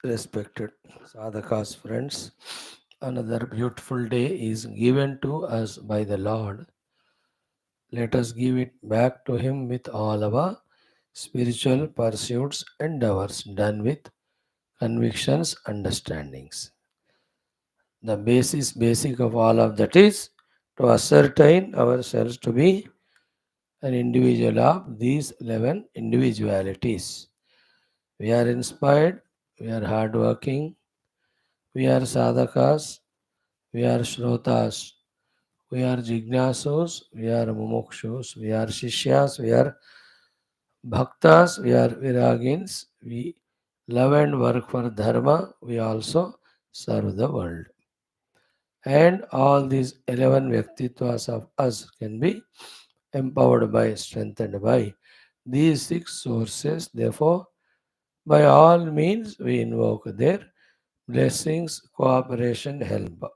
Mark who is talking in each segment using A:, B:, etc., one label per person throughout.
A: Respected sadhakas friends, another beautiful day is given to us by the Lord. Let us give it back to Him with all our spiritual pursuits, endeavors done with convictions, understandings. The basic of all of that is to ascertain ourselves to be an individual of these 11 individualities. We are inspired, we are hardworking, we are sadhakas, we are shrotas, we are jignasus, we are mumukshus, we are shishyas, we are bhaktas, we are viragins, we love and work for dharma, we also serve the world. And all these 11 Vyaktitwas of us can be empowered by, strengthened by these six sources. Therefore, by all means, we invoke their blessings, cooperation, help.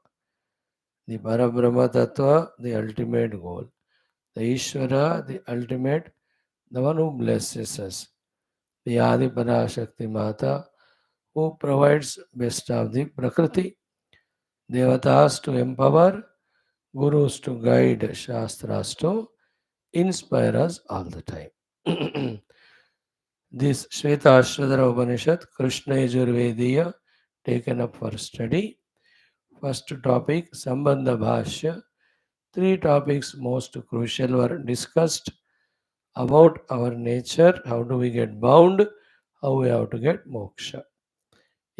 A: The Parabrahma Tattva, the ultimate goal. The Ishvara, the ultimate, the one who blesses us. The Adi Parashakti Mata, who provides best of the Prakriti. Devatas to empower, Gurus to guide, Shastras to inspire us all the time. This Shwethashwathara Upanishad, Krishna Yajurvediya, taken up for study. First topic, Sambandha Bhashya. Three topics most crucial were discussed about our nature, how do we get bound, how we have to get moksha.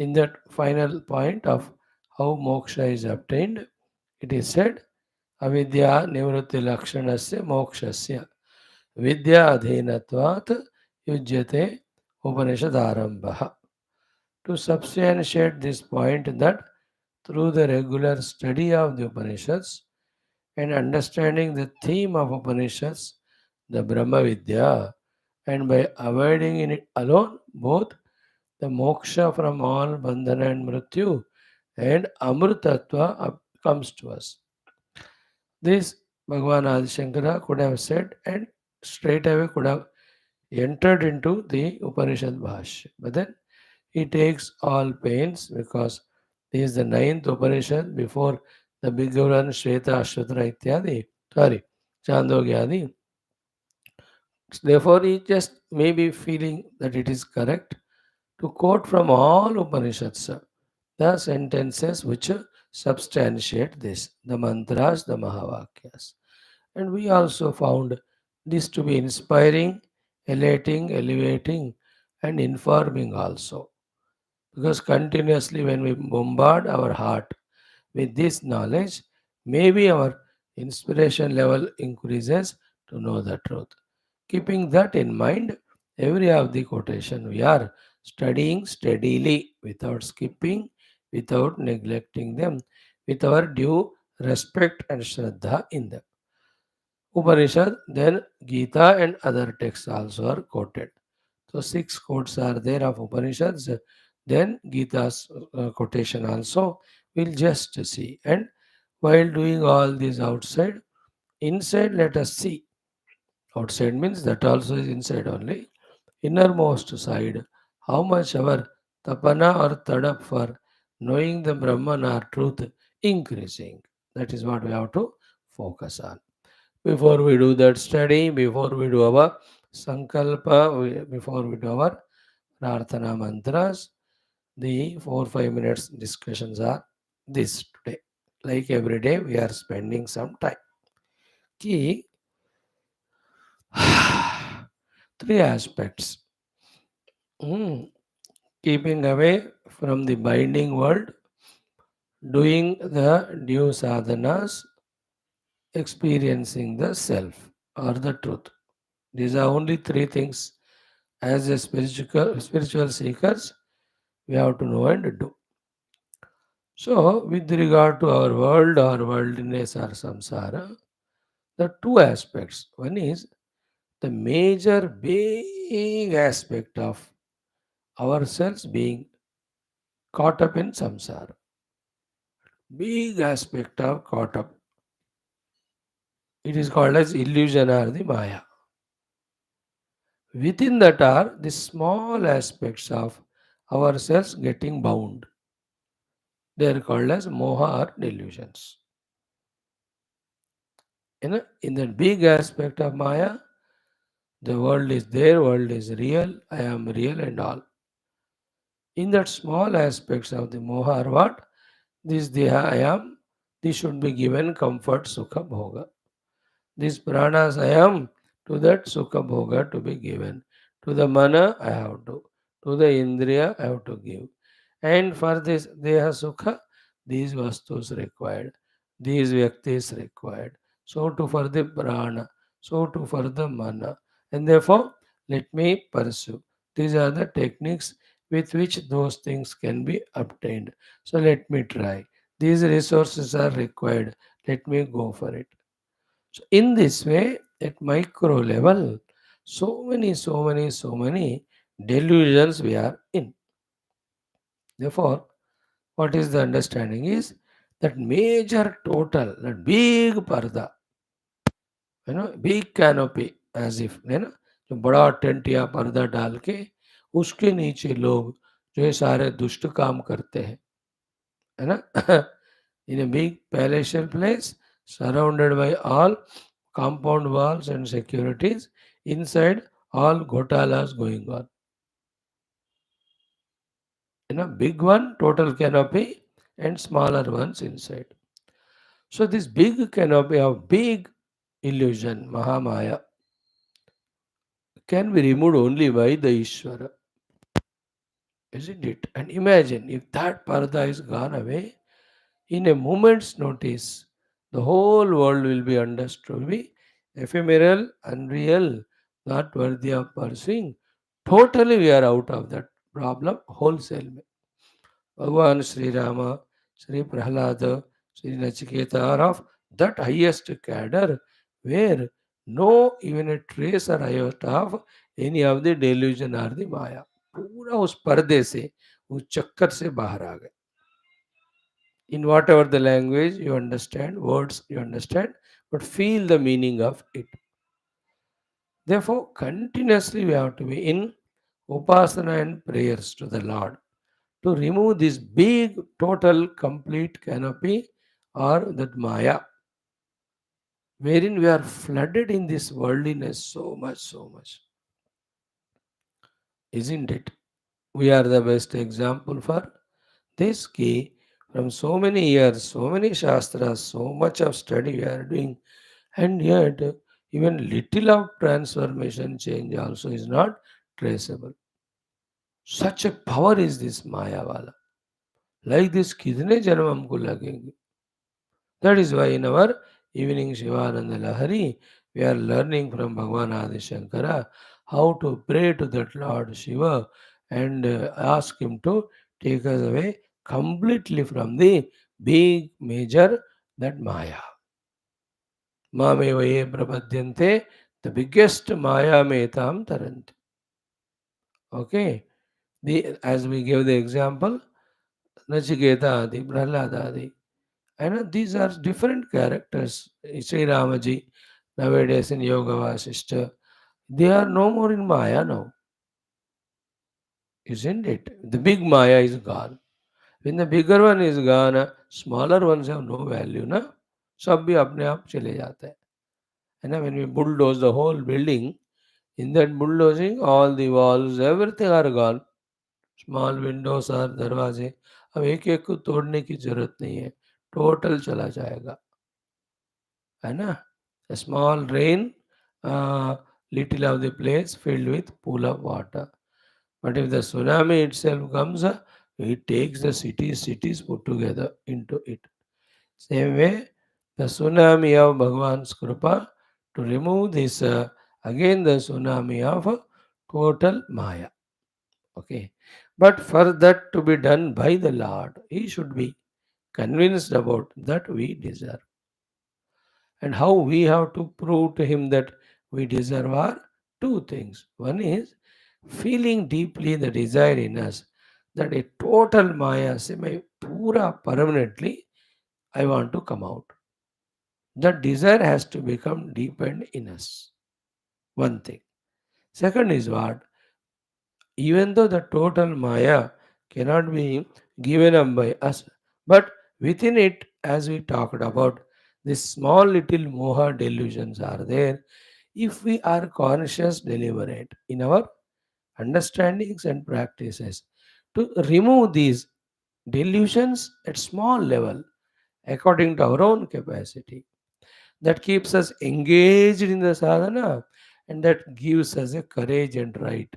A: In that final point of how moksha is obtained, it is said, Avidya Nivrutti Lakshanasya Mokshasya Vidya Adhinatvat Yujyate Upanishad Arambha. To substantiate this point that through the regular study of the Upanishads and understanding the theme of Upanishads, the Brahma Vidya, and by avoiding in it alone both the moksha from all bandhana and mrityu and amrutatva comes to us. This Bhagavan Adi Shankara could have said and straight away could have entered into the Upanishad Bhashya. But then he takes all pains because this is the ninth Upanishad before the bigger one, Shwethashwathara Ityadi, sorry, Chandogya. Therefore, he just may be feeling that it is correct to quote from all Upanishads the sentences which substantiate this, the mantras, the Mahavakyas. And we also found this to be inspiring, elating, elevating, and informing also. Because continuously, when we bombard our heart with this knowledge, maybe our inspiration level increases to know the truth. Keeping that in mind, every of the quotation we are studying steadily without skipping, without neglecting them, with our due respect and shraddha in them. Upanishad, then Gita and other texts also are quoted. So six quotes are there of Upanishads. Then Gita's quotation also we'll just see. And while doing all this outside, inside let us see. Outside means that also is inside only. Innermost side, how much our tapana or tadap for knowing the Brahman or truth increasing. That is what we have to focus on. Before we do that study, before we do our sankalpa, before we do our prarthana mantras, the 4 5 minutes discussions are this today. Like every day, we are spending some time. Key three aspects. Hmm. Keeping away from the binding world, doing the due sadhanas, experiencing the self or the truth. These are only three things as a spiritual seekers we have to know and do. So, with regard to our world or worldliness or samsara, the two aspects. One is the major big aspect of ourselves being caught up in samsara. Big aspect of caught up. It is called as illusion or the maya. Within that are the small aspects of ourselves getting bound. They are called as moha or delusions. In the big aspect of Maya, the world is there, world is real, I am real and all. In that small aspects of the moha are what? This deha I am, this should be given comfort, sukha, bhoga. These pranas I am, to that sukha bhoga to be given. To the mana I have to the indriya I have to give. And for this deha sukha, these vastus required, these vyaktis required. So too for the prana, so too for the mana. And therefore, let me pursue. These are the techniques with which those things can be obtained. So let me try. These resources are required. Let me go for it. So in this way, at micro level, so many delusions we are in. Therefore, what is the understanding is that major total, that big parda, big canopy, as if, जो बड़ा tent या पर्दा डाल के उसके नीचे लोग जो ये सारे दुष्ट काम करते हैं, है ना? In a big palatial place, surrounded by all compound walls and securities, inside all ghotalas going on. Big one, total canopy, and smaller ones inside. So this big canopy of big illusion, Mahamaya, can be removed only by the Ishvara, isn't it? And imagine if that parda is gone away, in a moment's notice, the whole world will be understood to be ephemeral, unreal, not worthy of pursuing. Totally, we are out of that problem wholesale. Bhagavan Sri Rama, Sri Prahlada, Sri Nachiketa are of that highest cadre where no even a trace or iota of any of the delusion or the Maya. पूरा उस पर्दे से उस चक्कर से बाहर आ गए. In whatever the language you understand, words you understand, but feel the meaning of it. Therefore, continuously we have to be in upasana and prayers to the Lord to remove this big, total, complete canopy or that Maya, wherein we are flooded in this worldliness so much. Isn't it? We are the best example for this key. From so many years, so many shastras, so much of study we are doing, and yet even little of transformation change also is not traceable. Such a power is this Maya wala. Like this, कितने जन्म हमको लगेंगे. That is why in our evening Shivananda Lahari, we are learning from Bhagavan Adi Shankara how to pray to that Lord Shiva and ask him to take us away completely from the big major that Maya. Mameva ye prapadyante, the biggest Maya metam taranti. Okay. As we gave the example, Nachiketa Adi, Prahlada Adi. And these are different characters. Sri Ramaji, nowadays in Yoga Vasishta, they are no more in Maya now, isn't it? The big Maya is gone. When the bigger one is gone, smaller ones have no value, na? सब भी अपने आप चले जाते हैं. And when we bulldoze the whole building, in that bulldozing, all the walls, everything are gone. Small windows और दरवाजे, अब एक एक को तोड़ने की जरूरत नहीं है. टोटल चला जाएगा, है ना? A small rain, uh, little of the place filled with pool of water. But if the tsunami itself comes, it takes the cities put together into it. Same way, the tsunami of Bhagavan's Kripa to remove this, again the tsunami of total Maya. Okay. But for that to be done by the Lord, He should be convinced about that we deserve. And how we have to prove to him that we deserve are two things. One is feeling deeply the desire in us that a total Maya, say, my pura permanently, I want to come out. That desire has to become deepened in us. One thing. Second is what? Even though the total Maya cannot be given up by us. But within it, as we talked about, these small little moha delusions are there. If we are conscious, deliberate in our understandings and practices to remove these delusions at small level according to our own capacity, that keeps us engaged in the sadhana and that gives us a courage and right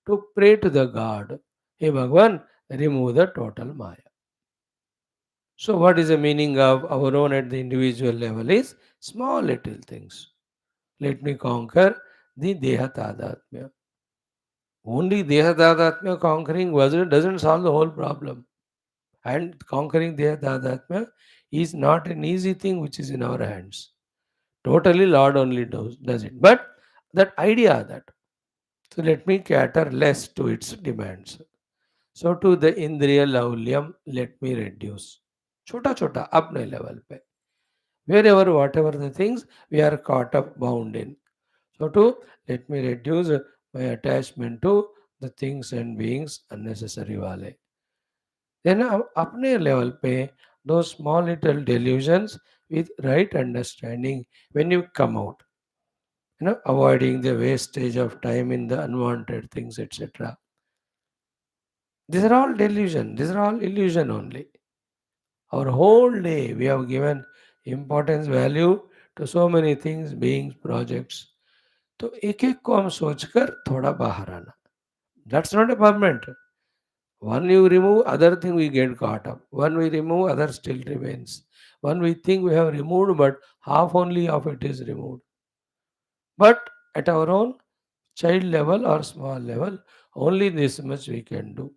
A: to pray to the God. Hey Bhagwan, remove the total Maya. So, what is the meaning of our own at the individual level is small little things. Let me conquer the Deha Tadatmya. Only Deha Tadatmya conquering doesn't solve the whole problem. And conquering Deha Tadatmya is not an easy thing which is in our hands. Totally Lord only does it. But that idea that, so let me cater less to its demands. So to the Indriya Laulyam, let me reduce. Chota chota, apne level pe. Wherever, whatever the things we are caught up, bound in. So to let me reduce my attachment to the things and beings unnecessary wale. Then apne level pe, those small little delusions with right understanding when you come out, avoiding the wastage of time in the unwanted things, etc. These are all delusion. These are all illusion only. Our whole day we have given importance, value to so many things, beings, projects. तो एक एक को हम सोचकर थोड़ा बाहर आना. That's not a permanent. One you remove, other thing we get caught up. One we remove, other still remains. One we think we have removed, but half only of it is removed. But at our own child level or small level, only this much we can do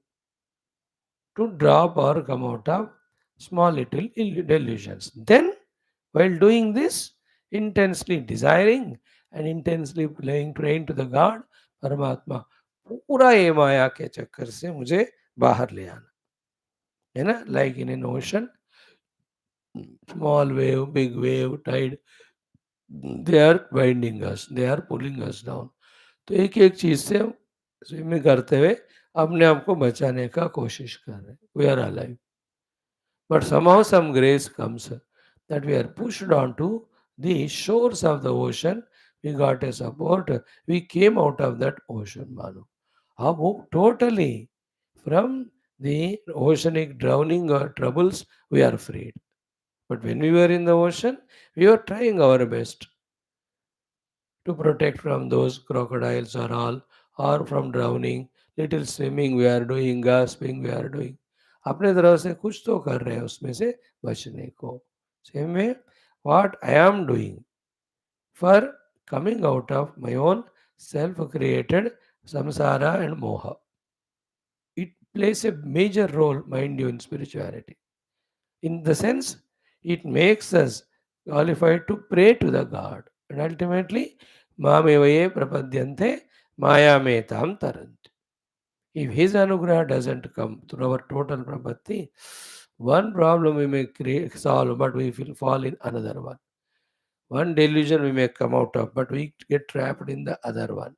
A: to drop or come out of small little delusions. Then, while doing this, intensely desiring and intensely praying to the God, परमात्मा पूरा ये माया के चक्कर से मुझे बाहर ले आना है ना like in an ocean small wave big wave tide they are binding us they are pulling us down तो एक एक चीज से हम स्विमिंग करते हुए अपने आप को बचाने का कोशिश कर रहे हैं we are alive but somehow some grace comes that we are pushed onto the shores of the ocean. We got a support. We came out of that ocean, Manu. Totally from the oceanic drowning or troubles, we are freed. But when we were in the ocean, we were trying our best to protect from those crocodiles or all, or from drowning. Little swimming we are doing, gasping we are doing. अपने तरफ से कुछ तो कर रहे हैं उसमें से बचने को. Same way, what I am doing for coming out of my own self-created samsara and moha. It plays a major role, mind you, in spirituality. In the sense, it makes us qualified to pray to the God. And ultimately, Mamevaye prapadyante maya metam tarant. If His anugraha doesn't come through our total prapatti, one problem we may solve, but we will fall in another one. One delusion we may come out of, but we get trapped in the other one.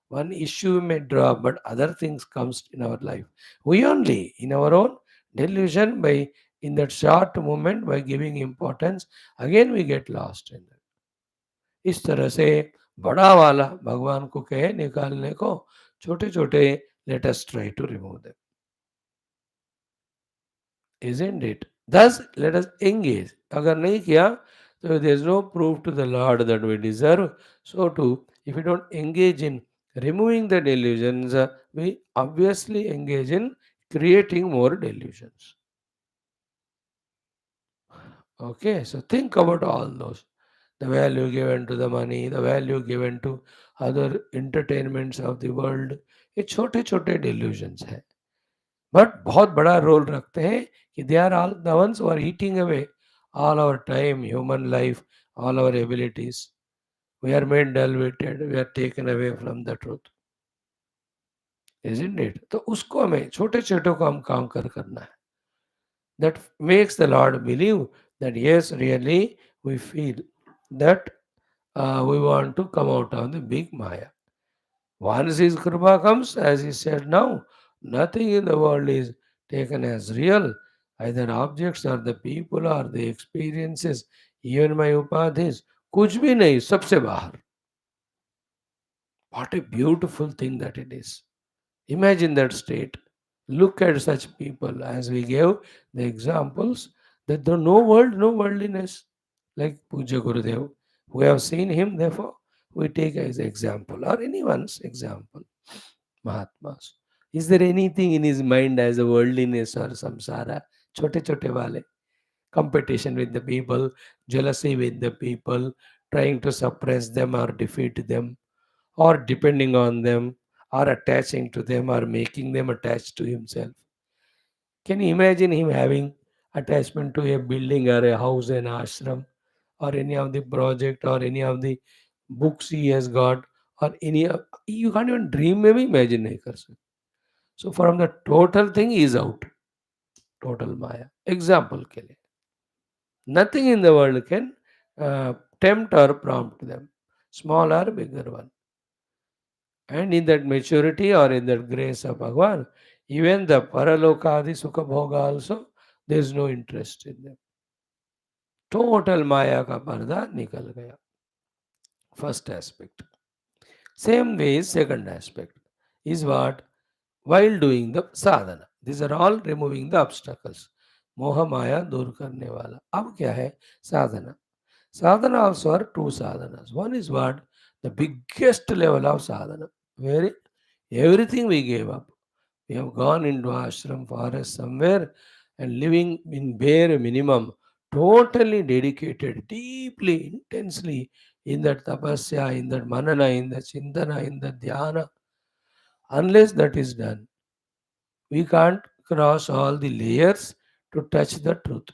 A: One issue may drop, but other things comes in our life. We only, in our own delusion, by in that short moment, by giving importance, again we get lost in it. इस तरह से बड़ा वाला भगवान को कहे निकालने को छोटे छोटे let us try to remove them. Isn't it? Thus, let us engage. अगर नहीं किया so there is no proof to the Lord that we deserve. So too, if we don't engage in removing the delusions, we obviously engage in creating more delusions. Okay, so think about all those. The value given to the money, the value given to other entertainments of the world, ये छोटे छोटे delusions हैं. But बहुत बड़ा role रखते हैं कि they are all the ones who are eating away all our time human life all our abilities we are made डलवेटेड we are taken away from the truth isn't it तो उसको हमें छोटे छोटे को हम काम करना है that makes the lord believe that yes really we feel that we want to come out of the big maya. Once his kripa comes, as he said now, nothing in the world is taken as real, either objects or the people or the experiences, even my upadhis, kuch bhi nahi, sabse bahar. What a beautiful thing that it is. Imagine that state. Look at such people as we gave the examples that there are no world, no worldliness. Like Puja Gurudev. We have seen him, therefore we take as example or anyone's example. Mahatmas. Is there anything in his mind as a worldliness or samsara? Chote chote wale. Competition with the people, jealousy with the people, trying to suppress them or defeat them, or depending on them, or attaching to them, or making them attached to himself. Can you imagine him having attachment to a building or a house, an ashram, or any of the project, or any of the books he has got, or any of, you can't even dream में भी imagine नहीं कर सकते. So from the total thing he is out, total maya. Example के लिए. Nothing in the world can tempt or prompt them, small or bigger one. And in that maturity or in that grace of Bhagavan, even the paralokadi sukha bhoga also, there is no interest in them. Total maya ka parda nikal gaya. First aspect. Same way, second aspect is what? While doing the sadhana. These are all removing the obstacles. Moha maya dur karne wala. Ab kya hai? Sadhana. Sadhana also are two sadhanas. One is what? The biggest level of sadhana, where everything we gave up. We have gone into ashram, forest somewhere and living in bare minimum, totally dedicated, deeply, intensely in that tapasya, in that manana, in the chintana, in the dhyana. Unless that is done, we can't cross all the layers to touch the truth,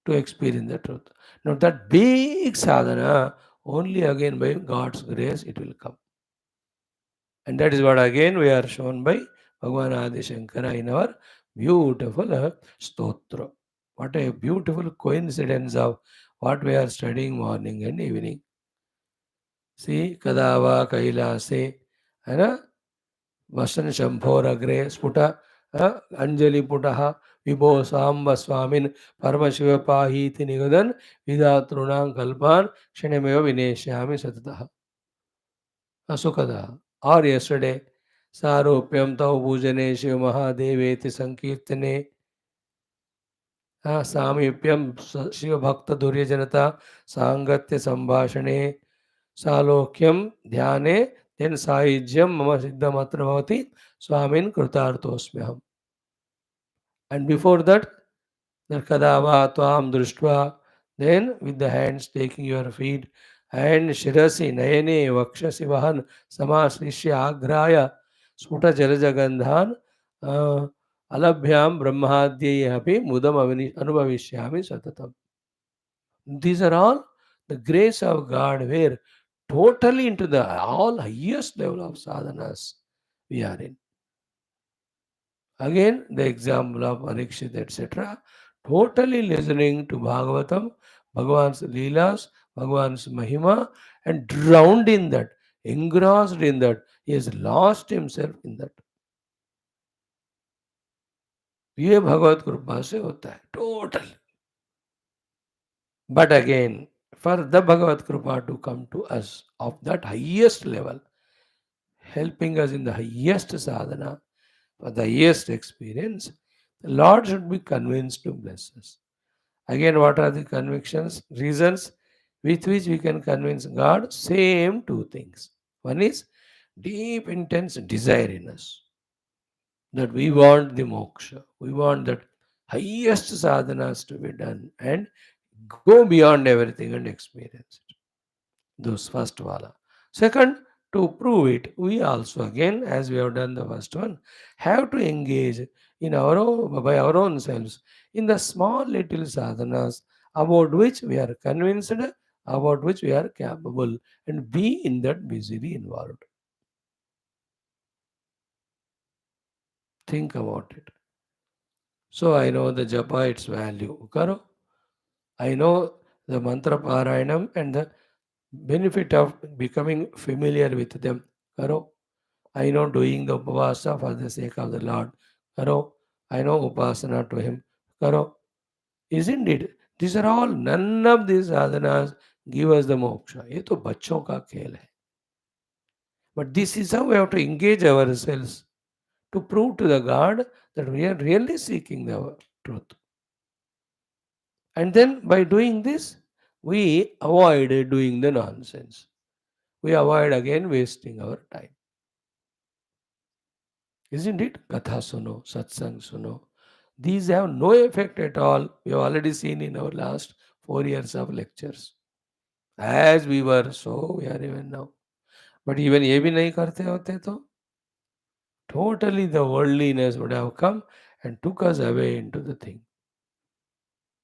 A: to experience the truth. Now that big sadhana, only again by God's grace it will come. And that is what again we are shown by Bhagavan Adi Shankara in our beautiful stotra. What a beautiful coincidence of what we are studying morning and evening. See, Kadava Kailase, and Vasan Shambhoragre, Sputa, Anjali Putaha, Vibho Samba Swamin, Paramashiva Pahiti Nigadan, Vidatrunam Kalpan, Shanameva Vineshyami Satataha. Asukada. Or yesterday, Saropyam Tau Bhujane Shiv Mahadeveti Sankirtane, Samipyam Shiva Bhakta Durya Janata, Sangatya Sambhashane, Salokyam Dhyane, then Sahijyam Mama Siddha Matra Bhavati, Swamin Krutartosmyaham. And before that, Narkadava Tvam Društva, then with the hands taking your feet, and Shirasi Nayane Vakshasi Vahan Samasrishya Agraya Sputa Jalajagandhan Alabhyam Brahmadhye Hapi Mudam Anubhavishyami Satatam. These are all the grace of God where totally into the all highest level of sadhanas we are in. Again, the example of Parikshit, etc. Totally listening to Bhagavatam, Bhagavan's Leelas, Bhagavan's Mahima, and drowned in that, engrossed in that. He has lost himself in that. ये भगवत कृपा से होता है total. But again, for the Bhagavad Kripa to come to us of that highest level, helping us in the highest sadhana, for the highest experience, the Lord should be convinced to bless us. Again, what are the convictions, reasons with which we can convince God? Same two things. One is deep, intense desire in us that we want the moksha. We want that highest sadhanas to be done and go beyond everything and experience it. Those first wala. Second, to prove it, we also again, as we have done the first one, have to engage in our own, by our own selves in the small little sadhanas about which we are convinced, about which we are capable, and be in that busily involved. Think about it. So I know the japa, its value. Karo? I know the mantra parayanam and the benefit of becoming familiar with them. Karo? I know doing the upavasa for the sake of the Lord. Karo? I know upasana to him. Karo. Isn't it? These are all, none of these sadhanas give us the moksha. ये तो बच्चों का खेल है. But this is how we have to engage ourselves to prove to the God that we are really seeking the truth. And then by doing this, we avoid doing the nonsense. We avoid again wasting our time. Isn't it? Katha suno, satsang suno. These have no effect at all. We have already seen in our last 4 years of lectures. As we were, so we are even now. But even ये भी नहीं करते होते तो totally the worldliness would have come and took us away into the thing.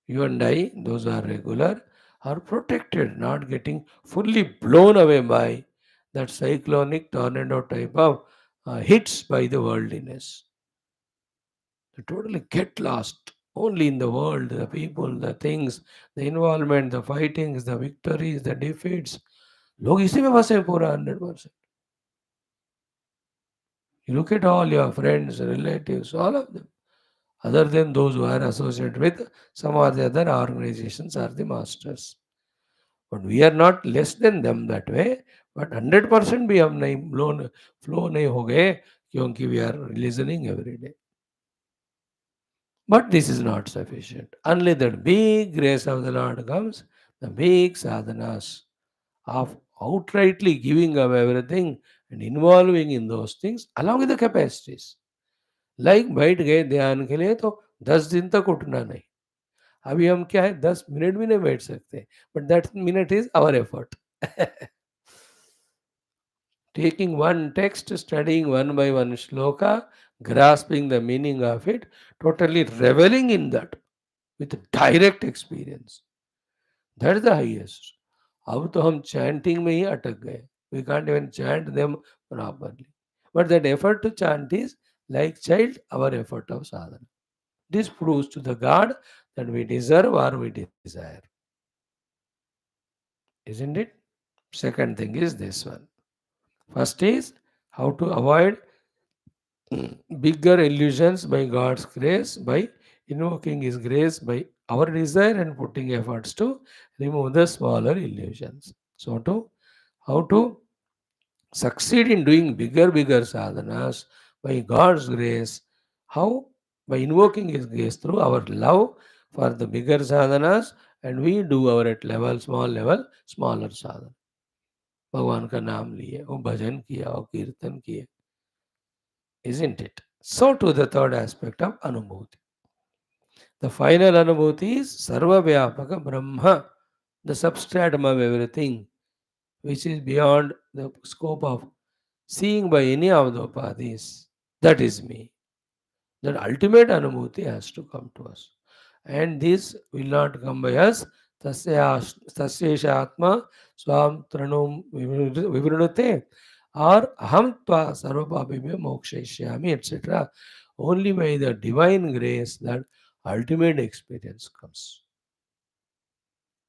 A: You and I, those who are regular, are protected, not getting fully blown away by that cyclonic tornado type of hits by the worldliness. They totally get lost only in the world, the people, the things, the involvement, the fightings, the victories, the defeats. लोग इसी में फंसे हैं पूरा 100%. You look at all your friends, relatives, all of them, other than those who are associated with some or the other organizations, are the masters. But we are not less than them that way. But 100% भी हम नहीं flow नहीं हो गए क्योंकि we are listening every day. But this is not sufficient. Only that big grace of the Lord comes, the big sadhanas of outrightly giving up everything and involving in those things along with the capacities. Like बैठ गए ध्यान के लिए तो 10 दिन तक उठना नहीं. अभी हम क्या है 10 मिनट भी नहीं बैठ सकते. But that minute is our effort. Taking one text, studying one by one shloka, grasping the meaning of it, totally reveling in that with direct experience. That is the highest. अब तो हम chanting में ही अटक गए. We can't even chant them properly. But that effort to chant is like child, our effort of sadhana. This proves to the God that we deserve or we desire. Isn't it? Second thing is this one. First is how to avoid bigger illusions by God's grace, by invoking His grace, by our desire and putting efforts to remove the smaller illusions. So, how to succeed in doing bigger sadhanas by God's grace. How? By invoking His grace through our love for the bigger sadhanas, and we do our at level, small level, smaller sadhana. भगवान का नाम लिए, वो भजन किया, वो कीर्तन किए. Isn't it? So to the third aspect of Anubhuti. The final Anubhuti is Sarva Vyapaka Brahma, the substratum of everything, which is beyond the scope of seeing by any of the upadhis. That is me. That ultimate Anubhuti has to come to us. And this will not come by us. Tasyesha Atma Swam Tranum Vivrinute or Aham Tva Sarvapapibhyo Mokshaishyami, etc. Only by the divine grace that ultimate experience comes.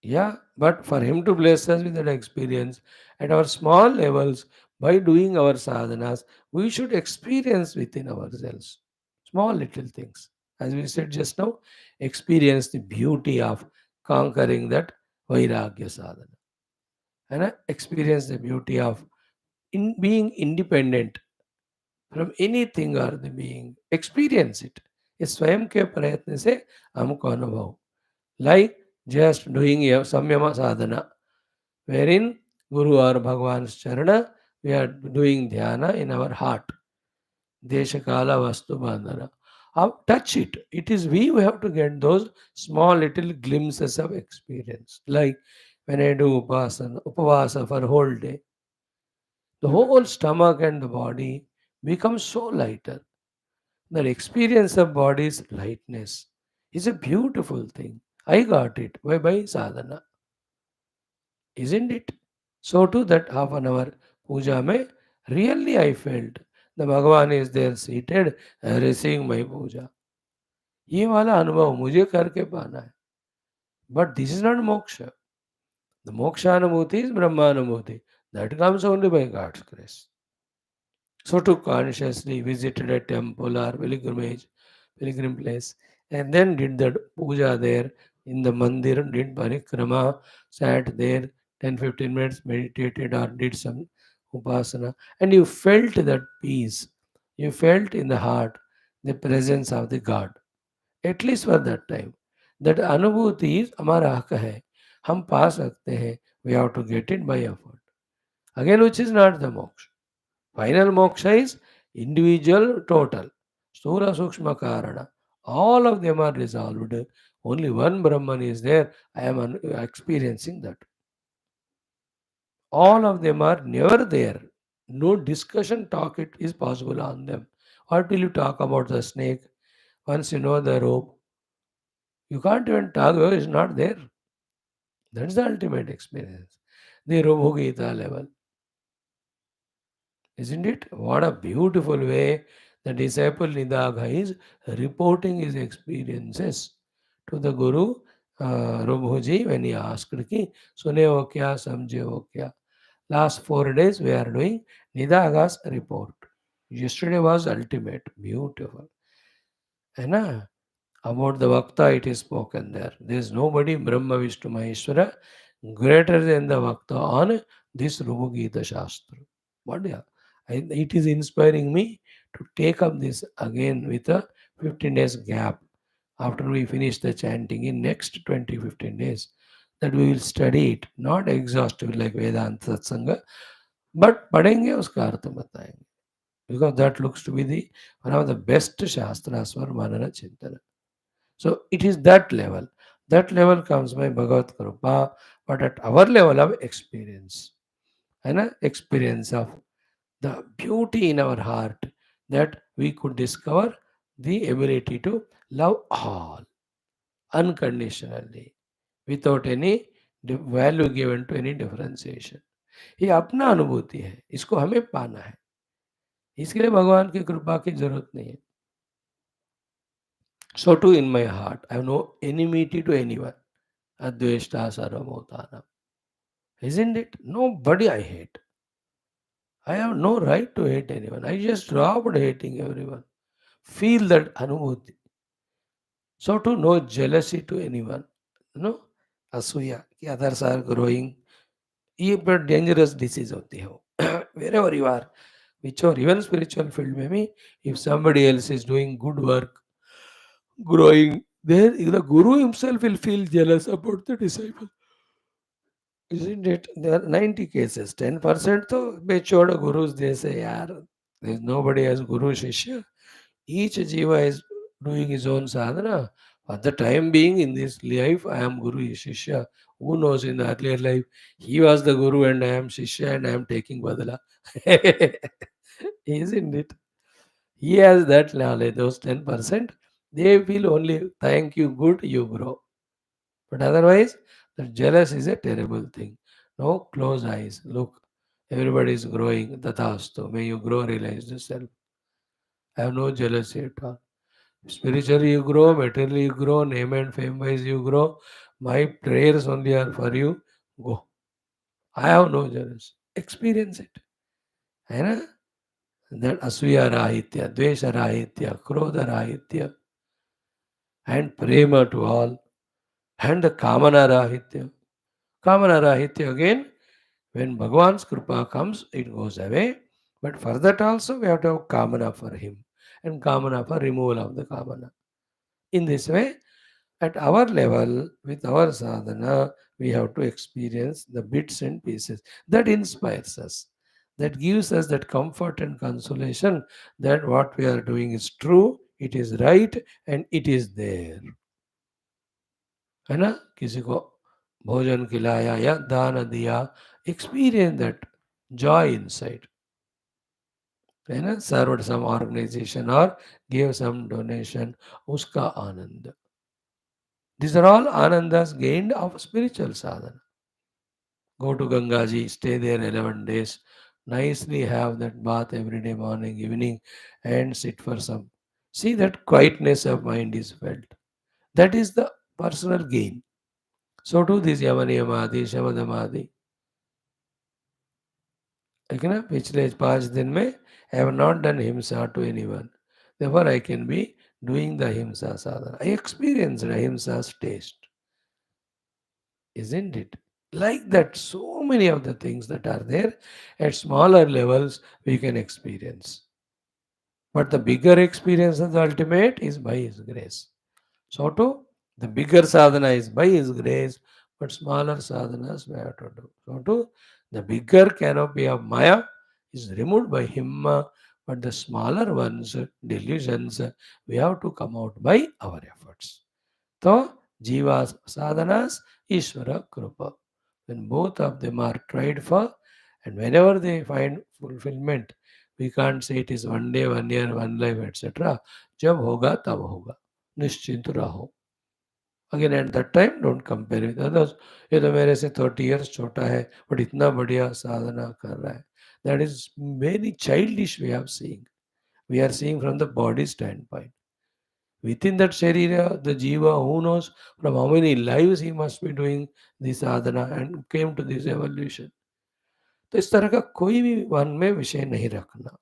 A: Yeah, but for Him to bless us with that experience at our small levels by doing our sadhanas, we should experience within ourselves small little things. As we said just now, experience the beauty of conquering that Vairagya sadhana and experience the beauty of being independent from anything or the being. Experience it. ये स्वयं के प्रयत्न से हमको अनुभव. Like just doing a samyama sadhana, wherein Guru or Bhagwan's charana, we are doing dhyana in our heart. Deshakala Vastu Bandhana. Touch it. It is we who have to get those small little glimpses of experience. Like when I do upavasa for a whole day, the whole stomach and the body becomes so lighter. The experience of body's lightness is a beautiful thing. I got it by sadhana. Isn't it? So too that half an hour puja mein, really I felt the Bhagavan is there seated receiving my puja. ये वाला अनुभव मुझे करके पाना है. But this is not moksha. The moksha anubhuti is Brahma anubhuti. That comes only by God's grace. So to consciously visit a temple or pilgrimage pilgrim place, and then did the puja there in the mandir, did parikrama, sat there 10-15 minutes, meditated or did some upasana, and you felt that peace. You felt in the heart the presence of the God, at least for that time. That अनुभूति हमारा हक है, हम पा सकते हैं. We have to get it by effort. Again, which is not the moksha. Final moksha is individual, total. Sthula, Sukshma, Karana. All of them are resolved. Only one Brahman is there. I am experiencing that. All of them are never there. No discussion, talk it is possible on them. What will you talk about the snake? Once you know the rope, you can't even talk because it's not there. That's the ultimate experience. The Robhogita level. Isn't it? What a beautiful way the disciple Nidagha is reporting his experiences to the Guru Rubhuji when he asked ki sune ho kya, samjhe ho kya. Last 4 days we are doing Nidaga's report. Yesterday was ultimate, beautiful. है ना? About the Vakta it is spoken there. There is nobody Brahma Vishnu Maheshwara greater than the Vakta on this Rubu Gita Shastra. What yeah? It is inspiring me to take up this again with a 15 days gap after we finish the chanting in next 20-15 days, that we will study it, not exhaustive like Vedanta Satsanga, but पढ़ेंगे उसका अर्थ बताएंगे, because that looks to be the one of the best shastras for manana chintana. So it is that level. That level comes by Bhagavad Kripa, but at our level of experience, and experience of the beauty in our heart, that we could discover the ability to love all unconditionally without any value given to any differentiation. ये अपना अनुभूति है, इसको हमें पाना है. इसके लिए भगवान की कृपा की जरूरत नहीं है. So too in my heart, I have no enmity to anyone. Adveshta sarvabhutana. Isn't it? Nobody I hate. I have no right to hate anyone. I just dropped hating everyone. Feel that anubhuti. So too no jealousy to anyone. No asuya कि others are growing. ये बड़ा dangerous disease होती है वो. Wherever you are, whichever even spiritual field में भी, if somebody else is doing good work, growing, then the guru himself will feel jealous about the disciple. Isn't it? There are 90 cases. 10% तो बेचोड़ gurus जैसे यार. There is nobody as guru shishya. Each jiva is doing his own sadhana. At the time being in this life, I am guru shishya. Who knows in the earlier life, he was the guru and I am shishya and I am taking badala. Isn't it? He has that knowledge, those 10%. They will only thank you, good, you grow. But otherwise, the jealous is a terrible thing. No, close eyes. Look, everybody is growing. Tathastu. May you grow, realize yourself. I have no jealousy at all. Spiritually you grow, materially you grow, name and fame wise you grow. My prayers only are for you. Go. I have no jealousy. Experience it. है ना? That asuya rahitya, dvesha rahitya, krodha rahitya, and prema to all, and the kamana rahitya. Kamana rahitya again. When Bhagavan's Kripa comes, it goes away. But for that also, we have to have Kamana for him and Kamana for removal of the Kamana. In this way, at our level, with our sadhana, we have to experience the bits and pieces. That inspires us. That gives us that comfort and consolation that what we are doing is true, it is right, and it is there. है ना? किसी को भोजन खिलाया या दान दिया, experience that joy inside. है ना? Served some organization or gave some donation, उसका आनंद. These are all anandas gained of spiritual sadhana. Go to Gangaji, stay there 11 days, nicely have that bath every day, morning, evening, and sit for some. See that quietness of mind is felt. That is the personal gain. So too this Yamaniyamadi, Shamadamadi. लेकिन पिछले 5 दिन में I have not done himsa to anyone. Therefore, I can be doing the Ahimsa sadhana. I experienced Ahimsa's taste, isn't it? Like that, so many of the things that are there at smaller levels we can experience. But the bigger experience of the ultimate is by His grace. So too, the bigger sadhana is by His grace, but smaller sadhanas we have to do. So too, the bigger canopy of Maya is removed by Him, but the smaller ones, delusions, we have to come out by our efforts. So, Jiva's sadhanas, Ishvara Krupa. When both of them are tried for, and whenever they find fulfillment, we can't say it is one day, 1 year, one life, etc. जब होगा तब होगा निश्चिंत रहो. Again at that time don't compare with others. ये तो मेरे से 30 years छोटा है बट इतना बढ़िया साधना कर रहा है. That is very childish way of seeing. We are seeing from the body standpoint. Within that Sharira, the Jiva, who knows from how many lives he must be doing this sadhana and came to this evolution. तो इस तरह का कोई भी मन में विषय नहीं रखना.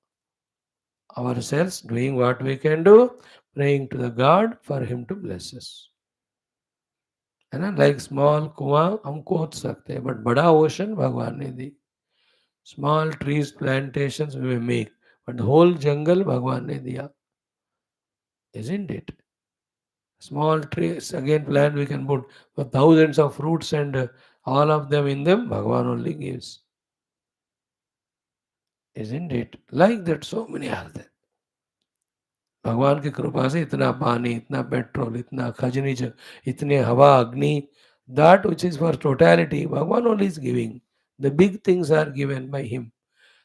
A: Ourselves doing what we can do, praying to the God for him to bless us. है ना, लाइक स्मॉल कुआं हम खोद सकते हैं बट बड़ा ओशन भगवान ने दी. Small trees plantations we make but whole जंगल भगवान ने दिया. Isn't it? Small trees again plant we can put for thousands of fruits and all of them in them Bhagavan only gives. Isn't it? Like that so many are there. भगवान की कृपा से इतना पानी, इतना पेट्रोल, इतना खनिज, इतने हवा, अग्नि, that which is for totality, Bhagavan only is giving. The big things are given by him.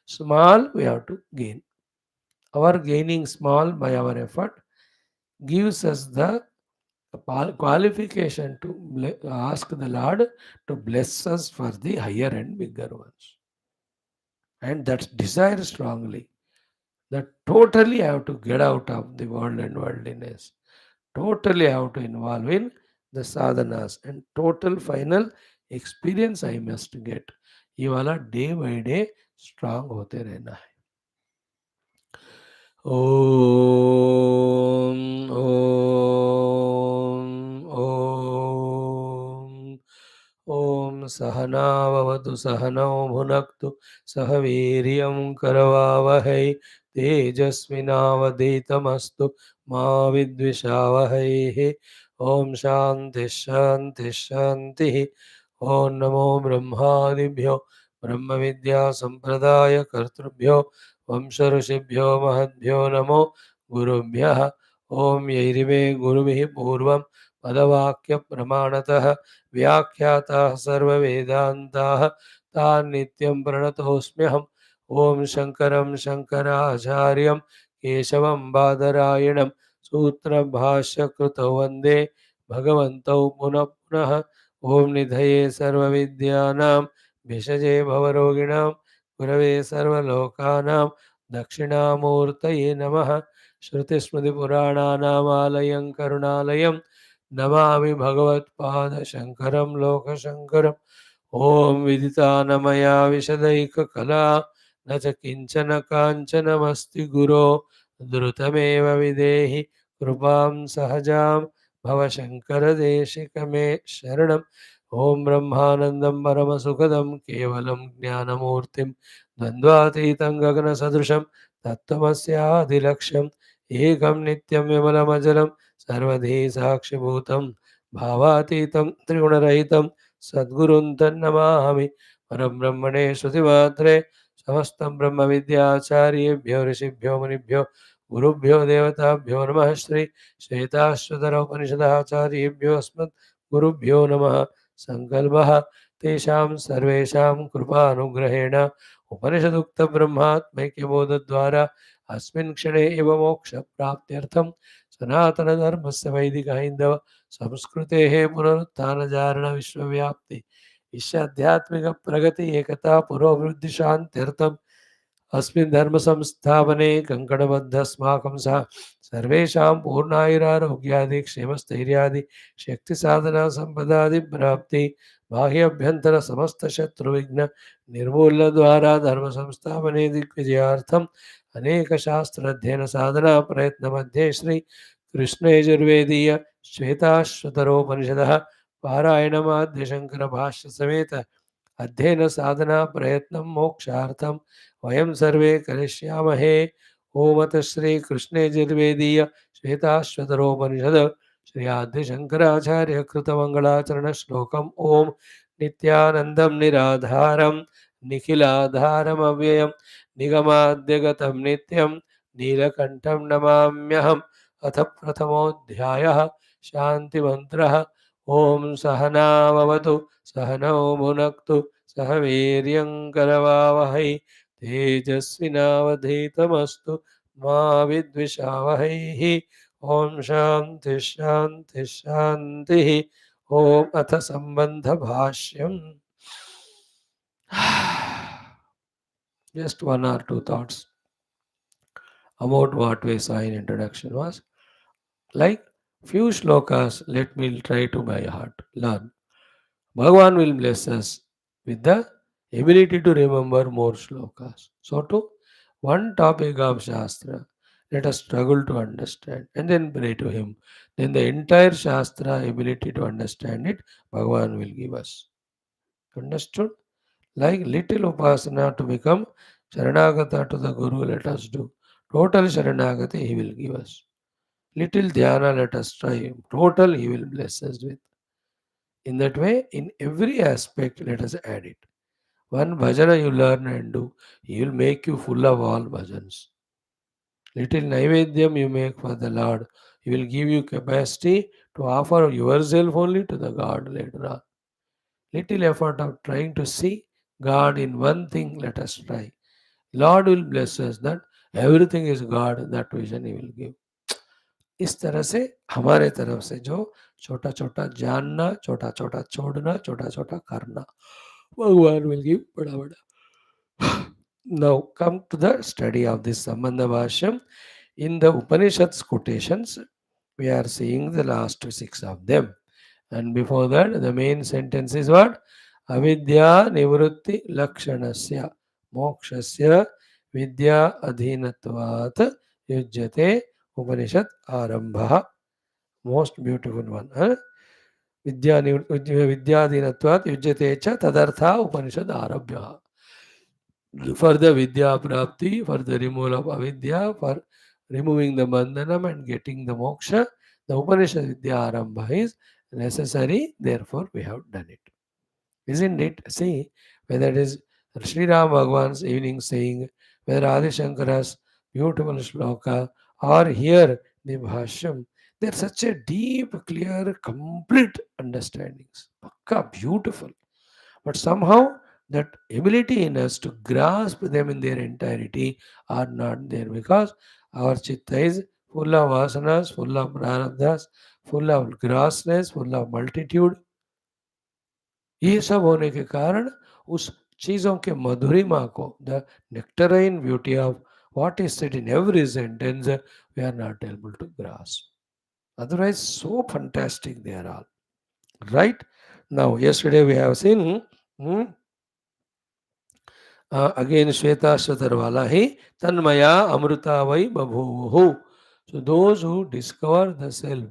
A: Small we have to gain. Our gaining small by our effort gives us the qualification to ask the Lord to bless us for the higher and bigger ones. And that's desire strongly. That totally I have to get out of the world and worldliness. Totally I have to involve in the sadhanas and total final experience I must get. ये वाला day by day strong होते रहना है. ओम ओम ओम ओम सहनावतु सहनौ भुनक्तु सह वीर्यं करवावहै तेजस्विनावधीतमस्तु मा विद्विषावहैः. ओम शांति शांति शांति. ओम नमो ब्रह्मादिभ्यो ब्रह्म विद्या संप्रदाय कर्तृभ्यो वंश ऋषिभ्यो महद्भ्यो नमो गुरुभ्यः. ओम यैरिमे गुरुभिः पूर्वं पदवाक्य प्रमाणतः व्याख्याताः सर्ववेदान्ताः तान् नित्यं प्रणतोऽस्म्यहम्. ओम शंकरं शंकराचार्यं केशवं बादरायणं सूत्रभाष्यकृतौ वन्दे भगवन्तौ पुनः पुनः. ओम निधये सर्वविद्यानां भिषजे भवरोगिणां गुरवे सर्वलोकानां दक्षिणामूर्तये नमः. श्रुतिस्मृतिपुराणानामालयं करुणालयं नमामि भगवत्पादशङ्करं लोकशङ्करम्. ॐ विदितानमया विशदैककला न च किञ्चन काञ्चनमस्ति गुरो द्रुतमेव विदेहि कृपां सहजां भवशङ्करदेशिकमे शरणम्. ॐ ब्रह्मानन्दं परमसुखदं केवलं ज्ञानमूर्तिं द्वन्द्वातीतं गगनसदृशं तत्त्वमस्यादिलक्ष्यम् एकं नित्यं विमलमजलं सर्वधी साक्षिभूतं भावातीतं त्रिगुणरहितं सद्गुरुं तन्नमामि. परब्रह्मणे श्रुतिमात्रे समस्तं ब्रह्मविद्याचार्येभ्यो ऋषिभ्यो मुनिभ्यो गुरुभ्यो देवताभ्यो नमः. श्री श्वेताश्वतर उपनिषदाचार्येभ्यो अस्मत् गुरुभ्यो नमः. संकल्पः तेषां सर्वेषां कृपानुग्रहेण उपनिषदुक्तब्रह्मात्मैक्यबोधद्वारा अस्मिन् क्षणे एव मोक्षप्राप्त्यर्थं सनातनधर्मस्य वैदिकहैन्दव संस्कृतेः पुनरुत्थानजारण विश्वव्याप्ति विश्वाध्यात्मिक प्रगति एकता पुरोभिवृद्धिशान्त्यर्थं अस्मिन् धर्म संस्थापने कङ्कणबद्धस्माकं सह सर्वेषां पूर्णायुरारोग्यादि क्षेमस्थैर्यादि शक्तिसाधना संपदादि प्राप्ति बाह्याभ्यन्तर समस्त शत्रुविघ्न निर्मूलन द्वारा धर्म संस्थापने दिग्विजयार्थम अनेक शास्त्र अध्ययन साधना प्रयत्न मध्ये श्री कृष्णयजुर्वेदीय श्वेताश्वतरोपनिषदः पारायणमाद्य शंकर भाष्य समेत अध्ययन साधना प्रयत्न मोक्षार्थम वयं सर्वे करिष्यामहे। ओम अत श्री कृष्णयजुर्वेदीय श्वेताश्वतरोपनिषद श्री आद्य शंकराचार्य कृत मंगलाचरण श्लोकम ओम नित्यानंदम निराधारम निखिलाधारम अव्ययम निगमाद्यगतम नित्यम नीलकंठम नमाम्यहम्। अथ प्रथमोऽध्यायः शान्तिमन्त्रः। ॐ सहनाववतु सहनौ भुनक्तु सह वीर्यं करवावहै तेजस्विनावधीतमस्तु मा विद्विषावहैः। ॐ शान्ति शान्ति शान्तिः। ॐ अथ सम्बन्धभाष्यम्। Just one or two thoughts about what we saw in introduction was like few shlokas, let me try to by heart learn. Bhagavan will bless us with the ability to remember more shlokas. So to one topic of Shastra, let us struggle to understand and then pray to him. Then the entire Shastra ability to understand it, Bhagavan will give us. Understood? Like little upasana to become Sharanagata to the Guru, let us do. Total Sharanagati he will give us. Little dhyana let us try. Total he will bless us with. In that way, in every aspect, let us add it. One bhajana you learn and do, he will make you full of all bhajans. Little naivedyam you make for the Lord, he will give you capacity to offer yourself only to the God later on. Little effort of trying to see God in one thing, let us try. Lord will bless us that everything is God, that vision he will give. इस तरह से हमारे तरफ से जो छोटा छोटा जानना, छोटा छोटा छोड़ना, छोटा छोटा करना, भगवान विल गिव बड़ा बड़ा. Now come to the study of this Sambandha Bhashyam. In the Upanishads quotations, we are seeing the last six of them. And before that, the main sentence is what? Avidya nivrutti lakshanasya mokshasya vidya adhinatvat yujyate Upanishad arambha. Most beautiful one. Huh? विद्याधीनत्वात् युज्यते च तदर्था उपनिषद आरभ्य. For the vidya prapti, for the removal of avidya, for removing the bandhanam and getting the moksha, the Upanishad vidya arambha is necessary. Therefore, we have done it. Isn't it? See, whether it is Sri Ram Bhagwan's evening saying, whether Adi Shankara's beautiful shloka, or here the Bhashyam, they're such a deep, clear, complete understandings. Pakka, beautiful. But somehow that ability in us to grasp them in their entirety are not there because our chitta is full of vasanas, full of prarabdhas, full of grossness, full of multitude. ये सब होने के कारण उस चीजों के मधुरिमा को the nectarine beauty of what is said in every sentence we are not able to grasp. Otherwise, so fantastic they are all. Right? Now, yesterday we have seen again Shwethashwathara hi tanmaya amruta vai babhuvu. So those who discover the self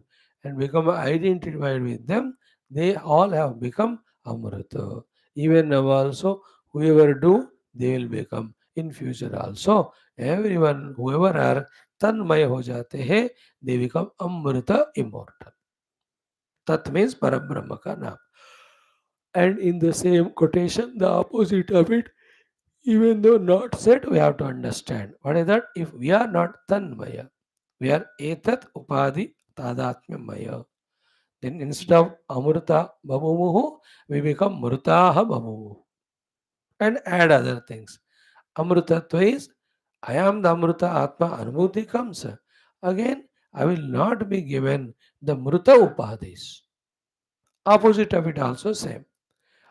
A: and become identified with them, they all have become amruta. Even now also, whoever do, they will become in future also. Everyone, whoever are tanmaya ho jate hai, they become amruta, immortal. Tat means Parabrahma ka naam. And in the same quotation, the opposite of it, even though not said, we have to understand. What is that? If we are not Tanmaya, we are Etat Upadi Tadatmya Maya. Then instead of Amruta Bhamumuhu, we become Mrutaha Bhamumuhu. And add other things. Amrutatva is, I am the Amruta Atma Anubhuti comes. Again, I will not be given the Mruta Upadis. Opposite of it also same.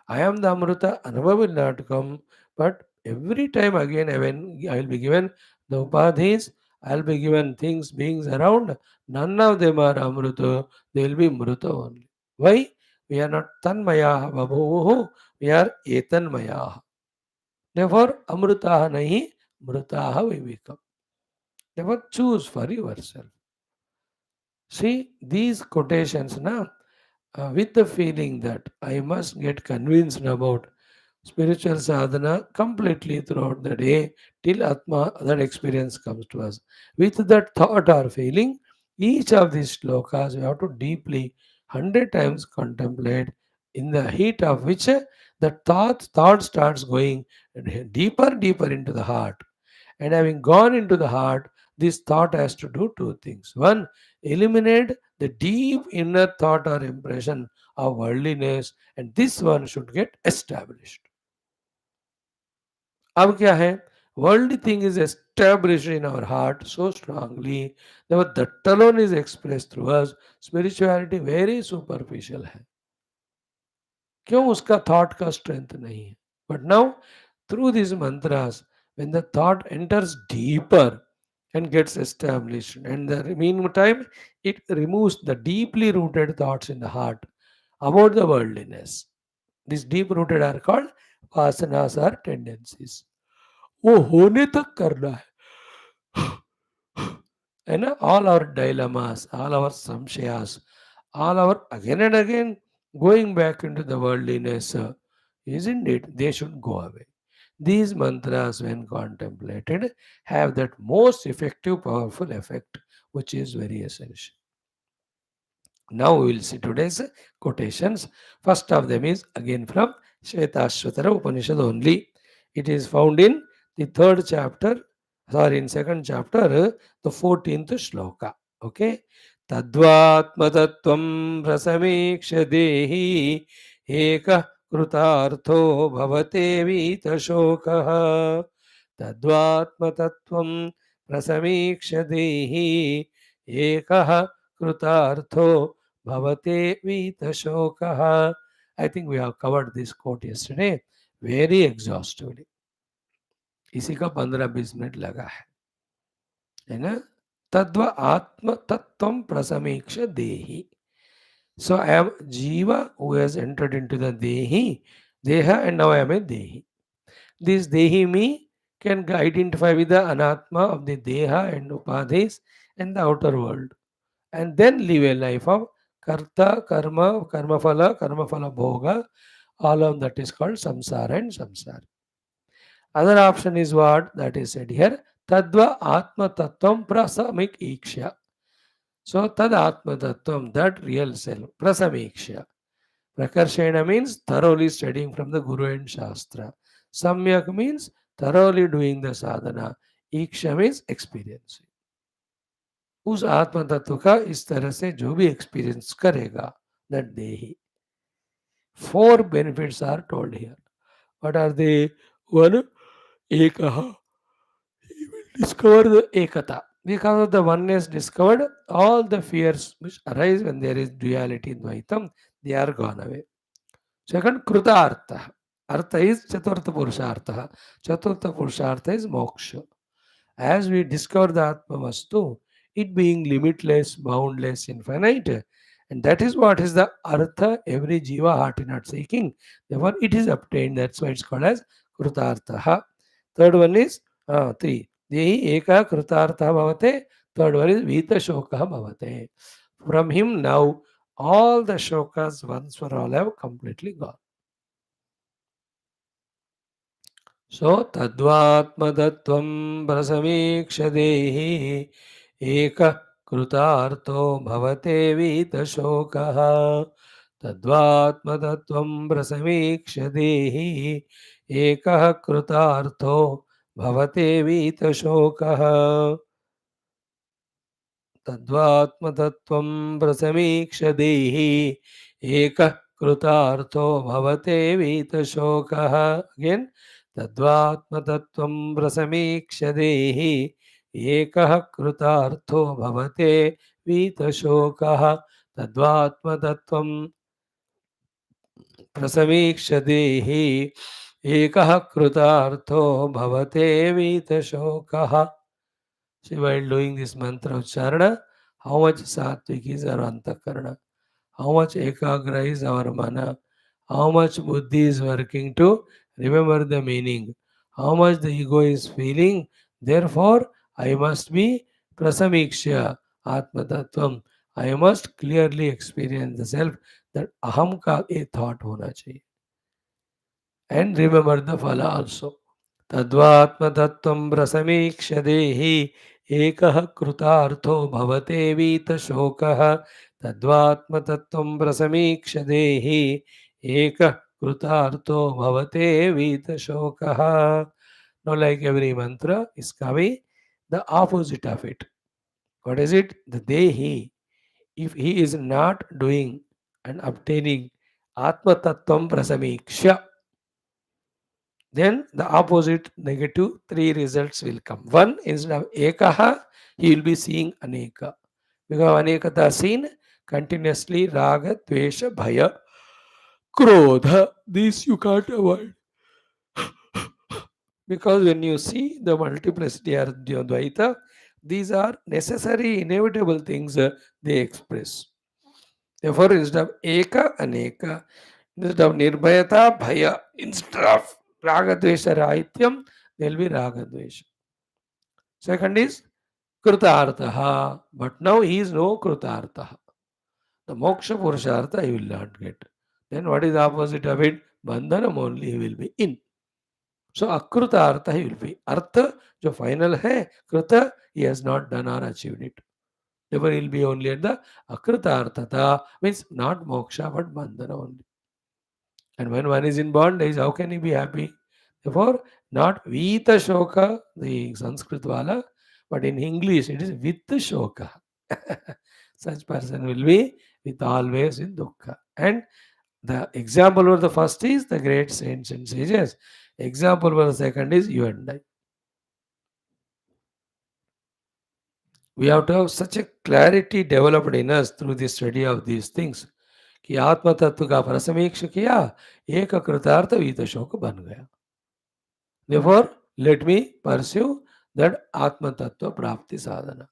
A: I am the Amruta, Anubhav will not come, but every time again when I will be given the Upadhis, I will be given things, beings around, none of them are Amruta, they will be Mruta only. Why? We are not Tanmaya Babhuhu, we are Etanmaya. Therefore, Amrutaha nahi, Mrutaha we become. Therefore, choose for yourself. See, these quotations now, with the feeling that I must get convinced about spiritual sadhana completely throughout the day till Atma, that experience comes to us. With that thought or feeling, each of these shlokas we have to deeply, 100 times contemplate, in the heat of which the thought starts going deeper into the heart. And having gone into the heart, this thought has to do two things. One, eliminate the deep inner thought or impression of worldliness, and this one should get established. अब क्या है, worldly thing is established in our heart so strongly that that alone is expressed through us. Spirituality very superficial है, क्यों उसका thought का strength नहीं है. But now through these mantras, when the thought enters deeper and gets established, and the meantime it removes the deeply rooted thoughts in the heart about the worldliness. These deep rooted are called vasanas or tendencies. वो होने तक करना है ना. All our dilemmas, all our samshayas, all our again and again going back into the worldliness, isn't it? They should go away. These mantras, when contemplated, have that most effective, powerful effect, which is very essential. Now we will see today's quotations. First of them is again from Shwethashwathara Upanishad only. It is found in the third chapter, sorry, in second chapter, the 14th shloka. Okay. Tadvatmatattvam prasamikshya dehi ekah कृतार्थो भवते वीतशोकः तद्वात्मतत्त्वं प्रसमीक्ष्य देहि एकः कृतार्थो भवते वीतशोकः. I think we have covered this quote yesterday very exhaustively. इसी का 15-20 minute लगा है ना. तद्व आत्म तत्व प्रसमीक्ष देहि. So I am Jiva who has entered into the Dehi, Deha, and now I am a Dehi. This Dehi me can identify with the Anatma of the Deha and Upadhis and the outer world, and then live a life of Karta, Karma Phala Bhoga. All of that is called Samsara and Samsara. Other option is what that is said here. Tadva Atma Tattvam Prasamik Iksha. So Tad Atma Tattvam, that real self, Prasamiksha. Prakarshena means thoroughly studying from the Guru and Shastra. Samyak means thoroughly doing the sadhana. Iksha means experiencing. उस आत्म तत्व का इस तरह से जो भी experience करेगा, that देही. Four benefits are told here. What are they? One, ekaha. He will discover the ekata. Because of the oneness discovered, all the fears which arise when there is duality in Dvaitam, they are gone away. Second, Kruta Artha. Artha is Chaturtha Purushartha. Chaturtha Purushartha is moksha. As we discover the Atma Vastu, it being limitless, boundless, infinite, and that is what is the Artha every Jiva heart in heart seeking. Therefore, it is obtained. That's why it's called as Krutartha. Third one is three. Dehi Eka Krutartha Bhavate. Third one is Vita Shoka Bhavate. From him now, all the shokas once for all have completely gone. So tadvatmadhatvam prasamikshya dehi ekah कृतार्थो भवते वीतशोकः तद्वात्मतत्त्वं प्रसमीक्ष्य देहि एकः कृतार्थो भवते वीतशोकः तद्वात्मतत्त्वं प्रसमीक्ष्य देहि एकः कृतार्थो भवते वीतशोकः. Again, तद्वात्मतत्त्वं प्रसमीक्ष्य देहि एकः कृतार्थो भवते वीतशोकः तद्वात्मतत्त्वं प्रसमीक्ष्य देहि एकः कृतार्थो भवते वीतशोकः. See, while doing this mantra ucharana, how much sattvic is our antakarana, how much ekagra is our mana, how much buddhi is working to remember the meaning, how much the ego is feeling. Therefore, I must be prasamikshya atma tattvam. I must clearly experience the self that aham ka a thought hona chahiye. And remember the phala also. Tadvatma prasamikshya dehi ekah krutartho bhavate vita shokah. Tadvatma prasamikshya dehi ekah krutartho bhavate vita shokah. Now, like every mantra is coming, the opposite of it. What is it? The dehi. If he is not doing and obtaining Atma Tattvam Prasamiksha, then the opposite negative three results will come. One, instead of Ekaha, he will be seeing Aneka. Because Anekata seen continuously Raga, Tvesha, Bhaya, Krodha. These you can't avoid. Because when you see the multiplicity or Dvaita, these are necessary, inevitable things they express. Therefore, instead of Eka, Aneka, instead of Nirbhayata, Bhaya, instead of Ragadvesha, Rahityam, there will be Ragadvesha. Second is Krutarthaha, but now he is no Krutarthaha. The Moksha Purushartha he will not get. Then what is the opposite of it? Bandhanam only he will be in. So Akruta Artha he will be. Artha, जो final है, Kruta, he has not done or achieved it. Therefore he will be only at the Akruta Arthata, means not Moksha but Bandhana only. And when one is in bondage, how can he be happy? Therefore, not Vita Shoka, the Sanskrit wala, but in English it is with Shoka. Such person will be with always in Dukkha. And the example for the first is the great saints and sages. Example for the second is you and I. We have to have such a clarity developed in us through the study of these things कि आत्म तत्व का प्रसमीक्ष किया एक कृतार्थ वीत शोक बन गया. Therefore, let me pursue that Atma Tattva Prapti Sadhana.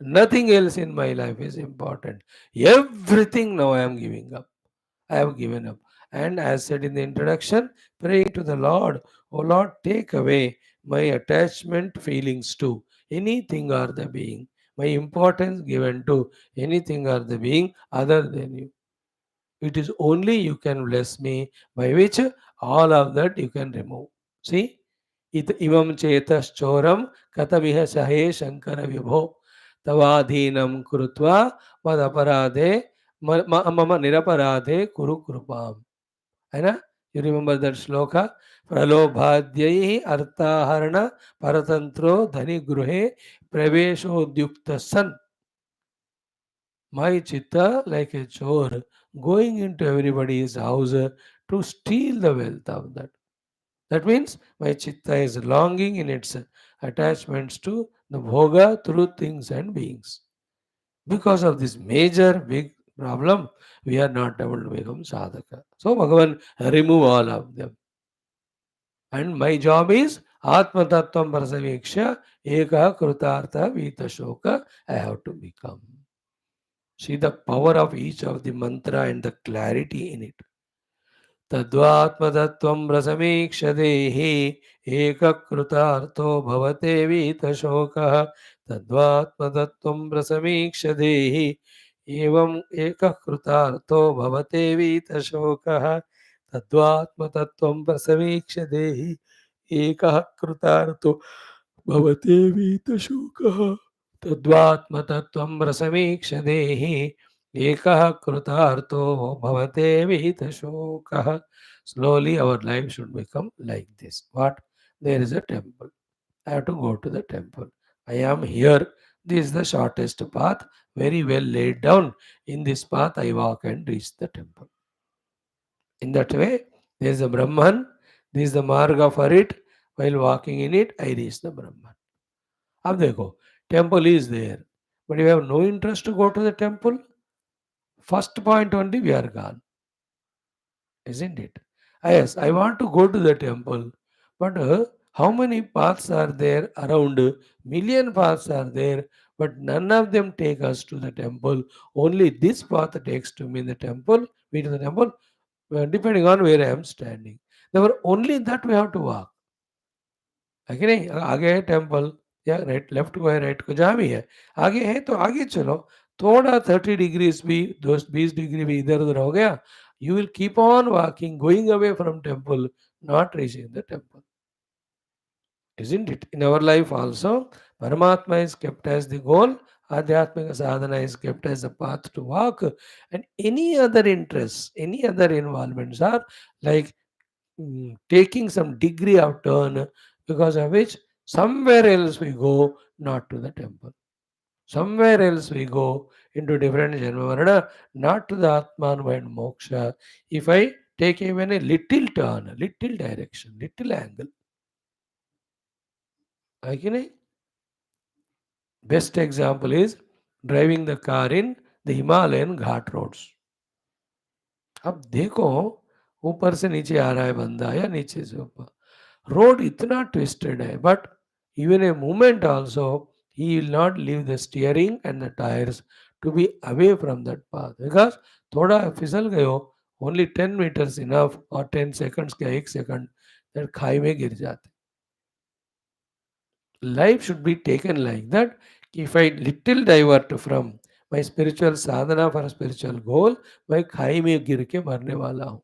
A: Nothing else in my life is important. Everything now I am giving up. I have given up. And as said in the introduction, praying to the Lord, O Lord, take away my attachment feelings to anything or the being, my importance given to anything or the being other than you. It is only you can bless me, by which all of that you can remove. See? इमं चेतश्चोरं कथमिह सहे शंकर विभो तवाधीनं कृत्वा मदपराधे मम निरपराधे कुरु कृपाम. है ना? You remember that shloka? प्रलोभाद्यैः अर्थाहरण परतंत्रो धनि गृहे प्रवेशोद्युक्त सन. My chitta, like a chore, going into everybody's house to steal the wealth of that. That means my chitta is longing in its attachments to the bhoga through things and beings. Because of this major big problem, we are not able to become sadhaka. So Bhagavan remove all of them. And my job is Atma Tattvam Prasaviksha Eka Krutartha Vita Shoka. I have to become. See the power of each of the mantra and the clarity in it. तद्वात्मतत्त्वं रसमीक्षदेः एककृतार्थो भवते वीतशोकः तद्वात्मतत्त्वं रसमीक्षदेः एवम् एकः कृतार्थो भवते वीतशोकः तद्वात्मतत्त्वं रसमीक्षदेः एकः कृतार्थो भवते वीतशोकः तद्वात्मतत्त्वं रसमीक्षदेः एकः कृतार्थो भवते विहितशोकः. Slowly our life should become like this. What? There is a temple. I have to go to the temple. I am here. This is the shortest path, very well laid down. In this path I walk and reach the temple. In that way, there is a Brahman. This is the marga for it. While walking in it, I reach the Brahman. अब देखो, temple is there. But you have no interest to go to the temple, first point only we are gone, isn't it? Yes, I want to go to the temple, but how many paths are there around? Million paths are there, but none of them take us to the temple. Only this path takes to me the temple, me to the temple, depending on where I am standing. Therefore, only that we have to walk. है नहीं? आगे है temple या right left को है right को जहाँ भी है आगे है तो आगे चलो थोड़ा 30 degrees भी 20 डिग्री भी इधर उधर हो गया, you will keep on walking, going away from temple, not reaching the temple. Isn't it? In our life also, Paramatma is kept as the goal, Adhyatmika sadhana is kept as a path to walk, and any other interests, any other involvements are like taking some degree of turn, because of which somewhere else we go, not to the temple. Somewhere else we go into different Janma Marana, not to the Atmanva and Moksha. If I take even a little turn, a little direction, little angle, okay? Best example is driving the car in the Himalayan Ghat roads. अब देखो, ऊपर से नीचे आ रहा है बंदा या नीचे से ऊपर, रोड इतना ट्विस्टेड है, but even a movement also he will not leave the steering and the tires to be away from that path, because थोड़ा फिसल गए हो, only 10 meters enough, और 10 seconds क्या 1 second, that खाई में गिर जाते. Life should be taken like that. If I little divert from my spiritual sadhana for a spiritual goal, मैं खाई में गिर के मरने वाला हूँ.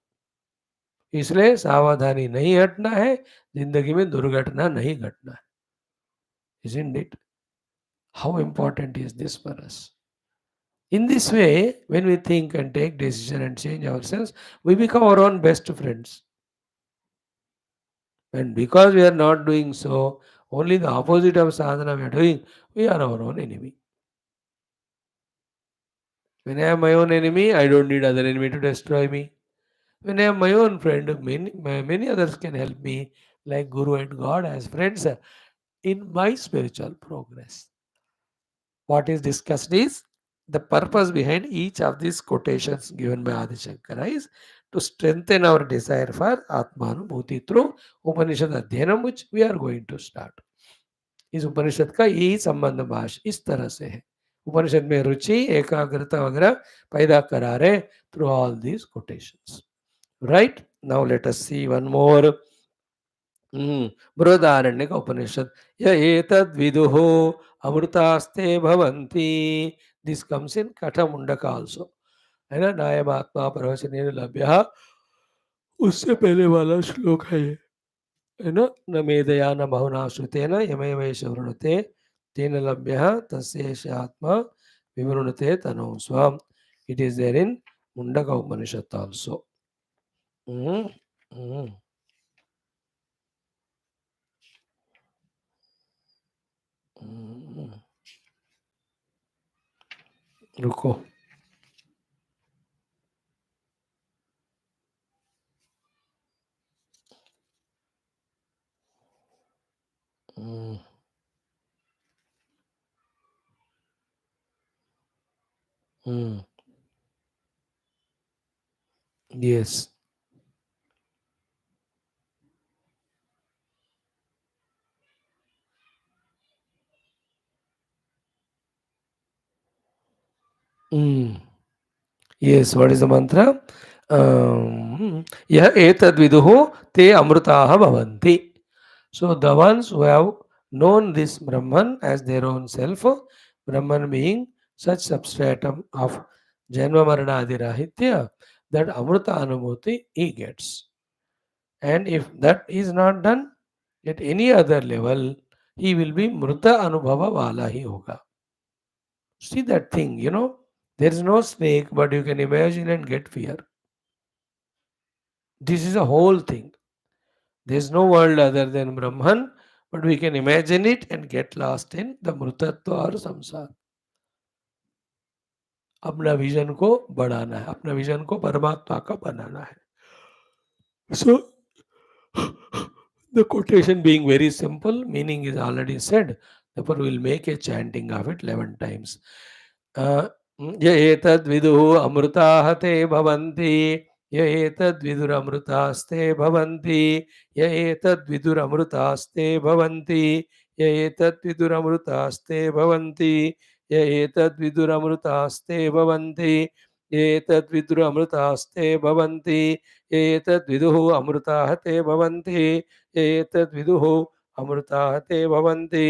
A: इसलिए सावधानी नहीं हटना है, जिंदगी में दुर्घटना नहीं घटना है. Isn't it? How important is this for us? In this way, when we think and take decision and change ourselves, we become our own best friends. And because we are not doing so, only the opposite of sadhana we are doing, we are our own enemy. When I am my own enemy, I don't need other enemy to destroy me. When I am my own friend, many others can help me, like Guru and God as friends, in my spiritual progress. What is discussed is the purpose behind each of these quotations given by Adi Shankara is to strengthen our desire for Atmanubhuti through Upanishad Adhyanam, which we are going to start. इस उपनिषद का यही संबंध भाष इस तरह से है. उपनिषद में रुचि, एकाग्रता वगैरह पैदा करा रहे through all these quotations. Right now let us C one more. Brihadaranyaka का उपनिषद. य एतद् विदुः अमृतास्ते भवन्ति. दिस कम्स इन कठमुंडक आल्सो, है ना. नायमात्मा प्रवचनेन लभ्यः, उससे पहले वाला श्लोक है ये, है ना. न मेधया न बहुना श्रुतेन यमेवैष वृणुते तेन लभ्यः तस्यैष आत्मा विवृणुते तनौ स्वम्. It is there in Mundaka Upanishad also. रुको. Yes. Yes, what is the mantra? Yah etad viduhu te amrutaha bhavanti. So the ones who have known this Brahman as their own self, Brahman being such substratum of Janma Marana Adirahitya, that Amrita Anubhuti he gets. And if that is not done at any other level, he will be Mrita Anubhava Vala hi hoga. See that thing, you know, there is no snake, but you can imagine and get fear. This is a whole thing. There is no world other than Brahman, but we can imagine it and get lost in the Mrutatva or samsara. अपना vision को बढ़ाना है, अपना vision को परमात्मा का बनाना है. So, the quotation being very simple, meaning is already said, therefore we will make a chanting of it 11 times. य एतद्विदुः अमृताः ते भवन्ति, य एतद्विदुरमृतास्ते भवन्ति, य एतद्विदुरमृतास्ते भवन्ति, य एतद्विदुरमृतास्ते भवन्ति, य एतद्विदुरमृतास्ते भवन्ति, य एतद्विदुरमृतास्ते भवन्ति, य एतद्विदुः अमृताः ते भवन्ति, य एतद्विदुः अमृताः ते भवन्ति,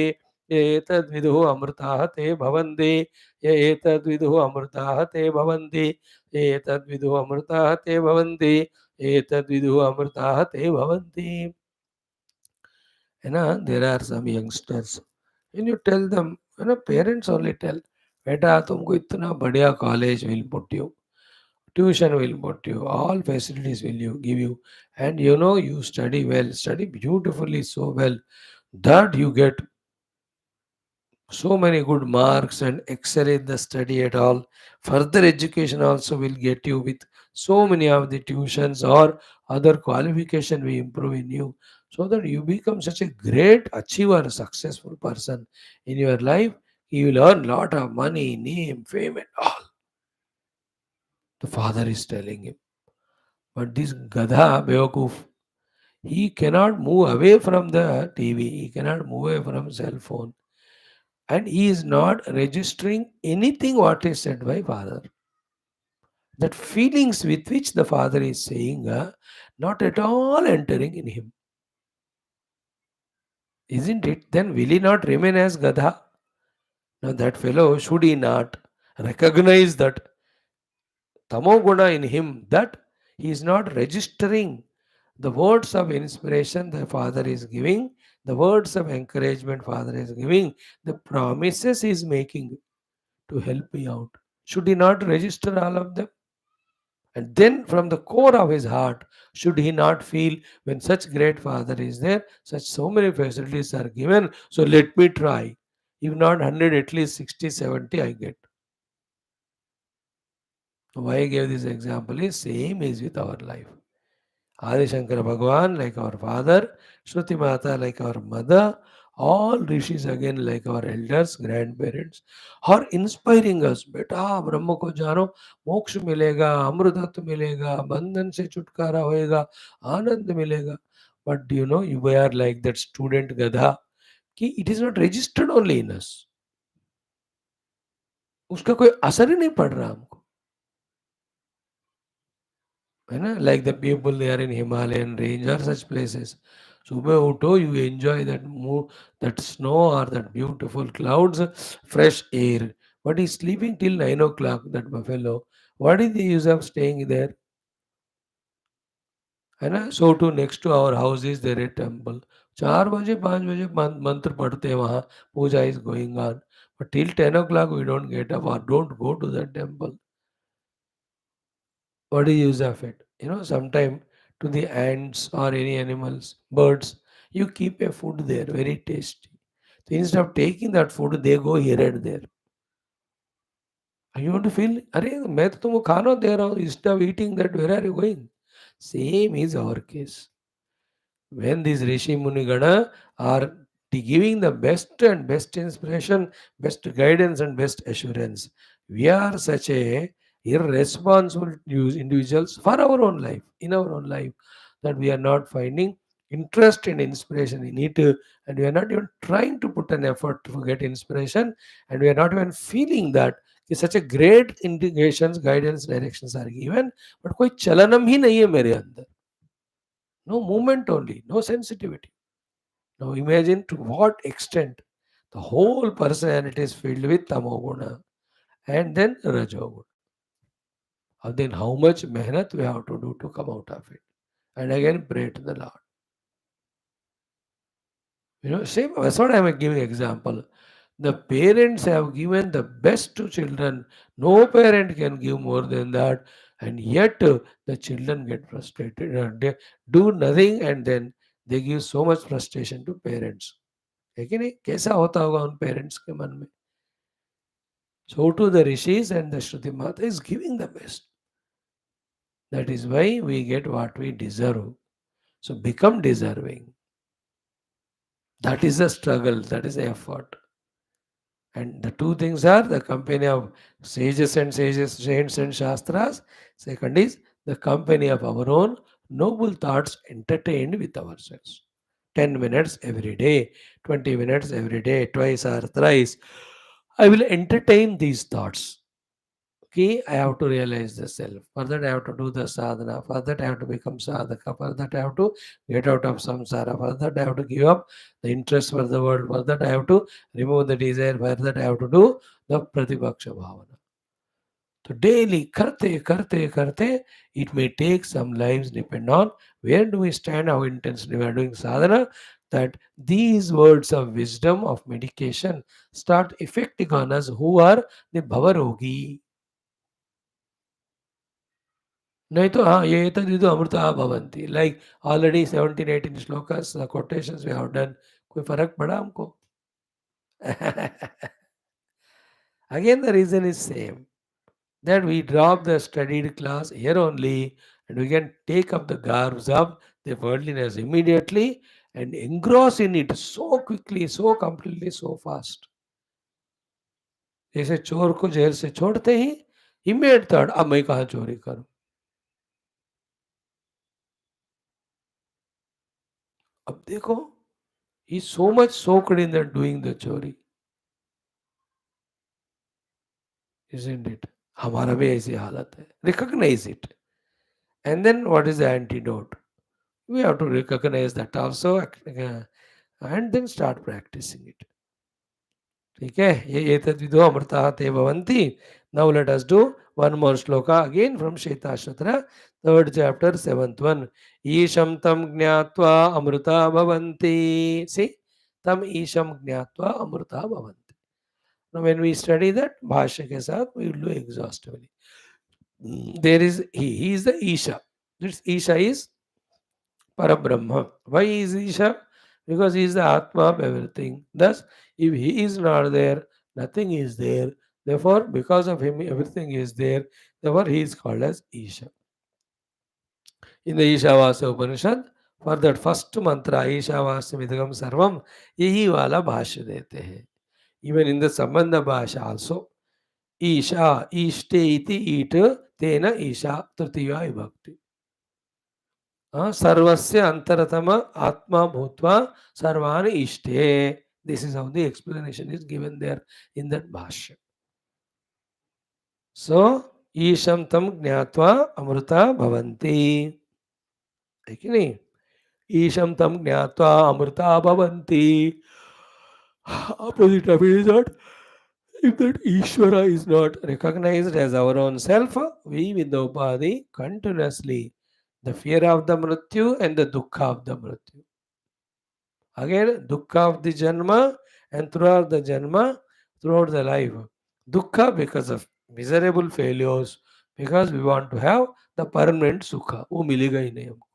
A: ये एतद्विदुः अमृताः ते भवन्ति ये एतद्विदुः अमृताः ते भवन्ति ये एतद्विदुः अमृताः ते भवन्ति ये एतद्विदुः अमृताः ते भवन्ति. There are some youngsters. When you tell them, parents only tell, बेटा तुमको इतना बढ़िया college will put you, tuition will put you, all facilities will you give you, and you study well, study beautifully, so well that you get so many good marks and excel in the study at all. Further education also will get you with so many of the tuitions or other qualification we improve in you, so that you become such a great achiever, successful person in your life. You will earn lot of money, name, fame, and all. The father is telling him. But this Gadha Beokuf, he cannot move away from the TV, he cannot move away from cell phone, and he is not registering anything what is said by father. That feelings with which the father is saying, not at all entering in him. Isn't it? Then will he not remain as Gadha? Now that fellow, should he not recognize that tamoguna in him, that he is not registering the words of inspiration the father is giving, the words of encouragement father is giving, the promises he is making to help me out. Should he not register all of them? And then from the core of his heart, should he not feel, when such great father is there, such so many facilities are given, so let me try. If not 100, at least 60, 70 I get. Why I gave this example is same is with our life. Adi Shankara Bhagavan like our father, Shruti Mata like our mother, all rishis again like our elders, grandparents, are inspiring us. बेटा ब्रह्म को जानो, मोक्ष मिलेगा, अमृतत्व मिलेगा, बंधन से छुटकारा होएगा, आनंद मिलेगा. But do you know, we are like that student Gadha, कि it is not registered only in us. उसका कोई असर ही नहीं पड़ रहा हमको. है ना, like the people they are in Himalayan range or such places. सुबह उठो, you enjoy that that snow or that beautiful clouds, fresh air. But he's sleeping till 9 o'clock. That buffalo. What is the use of staying there? है ना. So to next to our house is there a temple. 4 बजे 5 बजे मंत्र पढ़ते हैं वहाँ. Puja is going on. But till 10 o'clock we don't get up or don't go to the temple. What is use of it? Sometime to the ants or any animals, birds, you keep a food there, very tasty. So instead of taking that food, they go here and there. And you want to feel, अरे मैं तो तुमको खाना दे रहा हूँ, instead of eating that, where are you going? Same is our case. When these Rishi Munigana are giving the best and best inspiration, best guidance and best assurance, we are such a irresponsible individuals for our own life, in our own life, that we are not finding interest and inspiration in it, and we are not even trying to put an effort to get inspiration, and we are not even feeling that such a great indications, guidance, directions are given, but कोई चलनम ही नहीं है मेरे अंदर. No movement only, no sensitivity. Now imagine to what extent the whole personality is filled with tamoguna and then rajoguna. And then how much mehnat we have to do to come out of it. And again pray to the Lord. Same, that's what I am giving example. The parents have given the best to children. No parent can give more than that. And yet the children get frustrated. They do nothing and then they give so much frustration to parents. है कि नहीं? कैसा होता होगा उन parents के मन में? So to the rishis and the Shruti Mata is giving the best. That is why we get what we deserve. So become deserving. That is the struggle, that is the effort. And the two things are the company of sages, saints and shastras. Second is the company of our own noble thoughts entertained with ourselves. 10 minutes every day, 20 minutes every day, twice or thrice. I will entertain these thoughts. Key, I have to realize the self. For that, I have to do the sadhana. For that, I have to become sadhaka. For that, I have to get out of samsara. For that, I have to give up the interest for the world. For that, I have to remove the desire. For that, I have to do the pratipaksha bhavana. So daily, karte, karte, karte, it may take some lives, depend on where do we stand, how intensely we are doing sadhana, that these words of wisdom, of medication, start affecting on us who are the bhavarogi. नहीं तो हाँ ये एतद्विदो अमृता भवन्ति like already 17-18 shlokas quotations we have done. कोई फर्क पड़ा हमको? Again the reason is same, that we drop the studied class here only and we can take up the garbs of the worldliness immediately and engross in it so quickly, so completely, so fast. जैसे चोर को jail से छोड़ते ही immediate thought अब मैं कहाँ चोरी करूं. अब देखो, he is so much soaked in that doing the chori, isn't it? हमारा भी ऐसी हालत है. Recognize it. And then what is the antidote? We have to recognize that also and then start practicing it. ठीक है, ये एतद्विदो अमृताः ते भवन्ति. Now let us do one more shloka again from Shwethashwathara, 3rd chapter, 7th one. ईशं तं ज्ञात्वा अमृता भवन्ति. See, tam ईशं ज्ञात्वा अमृता भवन्ति. Now when we study that bhashya ke साथ we will do exhaustively. There is he is the Isha. This Isha is Parabrahma. Why is Isha? Because he is the Atma of everything. Thus, if he is not there, nothing is there. Therefore, because of him, everything is there. Therefore, he is called as Isha. In the Ishavasya Upanishad, for that first mantra, Ishavasya Vidagam Sarvam, yahi wala bhashya dete hai. Even in the Sambandha Bhasha also, Isha, Ishte iti it, tena Isha, Tritiya Vibhakti. सर्वस्य अंतरतम आत्मा भूत्वा सर्वान् इष्टे. This is how the explanation is given there in that bhashya. So, ईशं तं ज्ञात्वा अमृता भवन्ति. है कि नहीं? ईशं तं ज्ञात्वा अमृता भवन्ति. Opposite of it is not. If that Ishvara is not recognized as our own self, we with the upadhi continuously the fear of the mrityu and the dukkha of the mrityu. Again, dukkha of the janma and throughout the janma, throughout the life. Dukkha because of miserable failures, because we want to have the permanent sukha. वो मिलेगा ही नहीं हमको.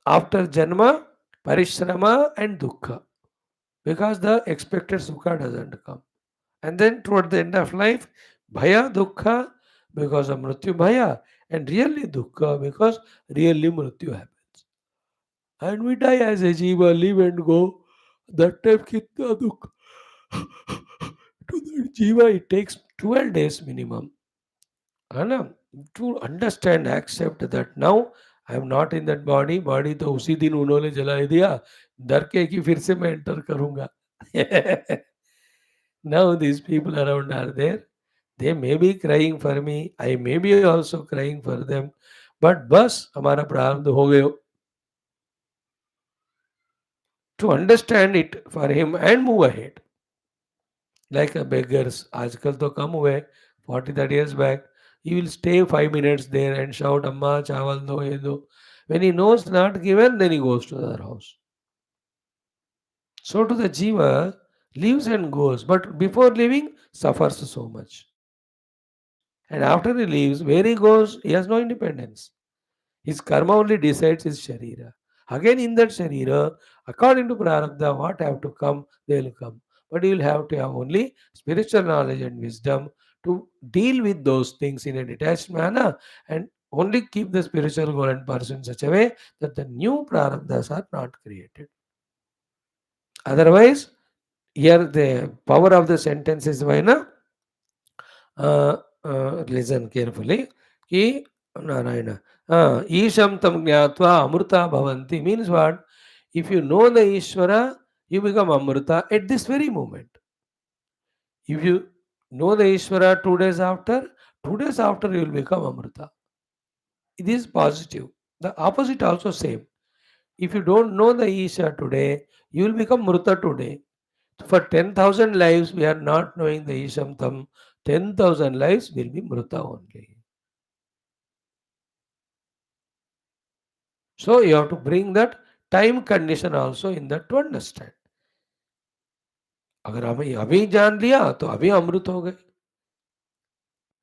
A: After janma, parishrama and dukkha, because the expected sukha doesn't come. And then toward the end of life, bhaya, dukkha, because of mrityu bhaya, and really dukkha, because really mrityu happens. And we die as a jiva, live and go. That time kitna dukh. To that jiva, it takes 12 days minimum. है to understand, accept that now I am not in that body. Body तो उसी दिन उन्होंने जला दिया. डर के कि फिर से मैं enter करूँगा. Now these people around are there. They may be crying for me. I may be also crying for them. But बस हमारा प्रारब्ध हो गया. To understand it for him and move ahead. Like a beggars, आजकल तो कम हुए. 40-30 years back, he will stay 5 minutes there and shout, Amma, chawal do, ye do. When he knows not given, then he goes to the other house. So to the jiva, lives and goes, but before leaving, suffers so much. And after he leaves, where he goes, he has no independence. His karma only decides his sharira. Again, in that sharira, according to prarabdha, what have to come, they will come. But you will have to have only spiritual knowledge and wisdom to deal with those things in a detached manner and only keep the spiritual goal and pursue in such a way that the new prarabdhas are not created. Otherwise, here the power of the sentence is Vaina. Listen carefully. Ki Narayana. Isham tam jnatva amruta bhavanti means what? If you know the Ishvara, you become amruta at this very moment. If you Know the Ishvara 2 days after. 2 days after you will become Amrita. It is positive. The opposite also same. If you don't know the Isha today, you will become Mruta today. For 10,000 lives, we are not knowing the Ishamtam. 10,000 lives will be Mruta only. So you have to bring that time condition also in that to understand. अगर हमें अभी जान लिया तो अभी अमृत हो गए.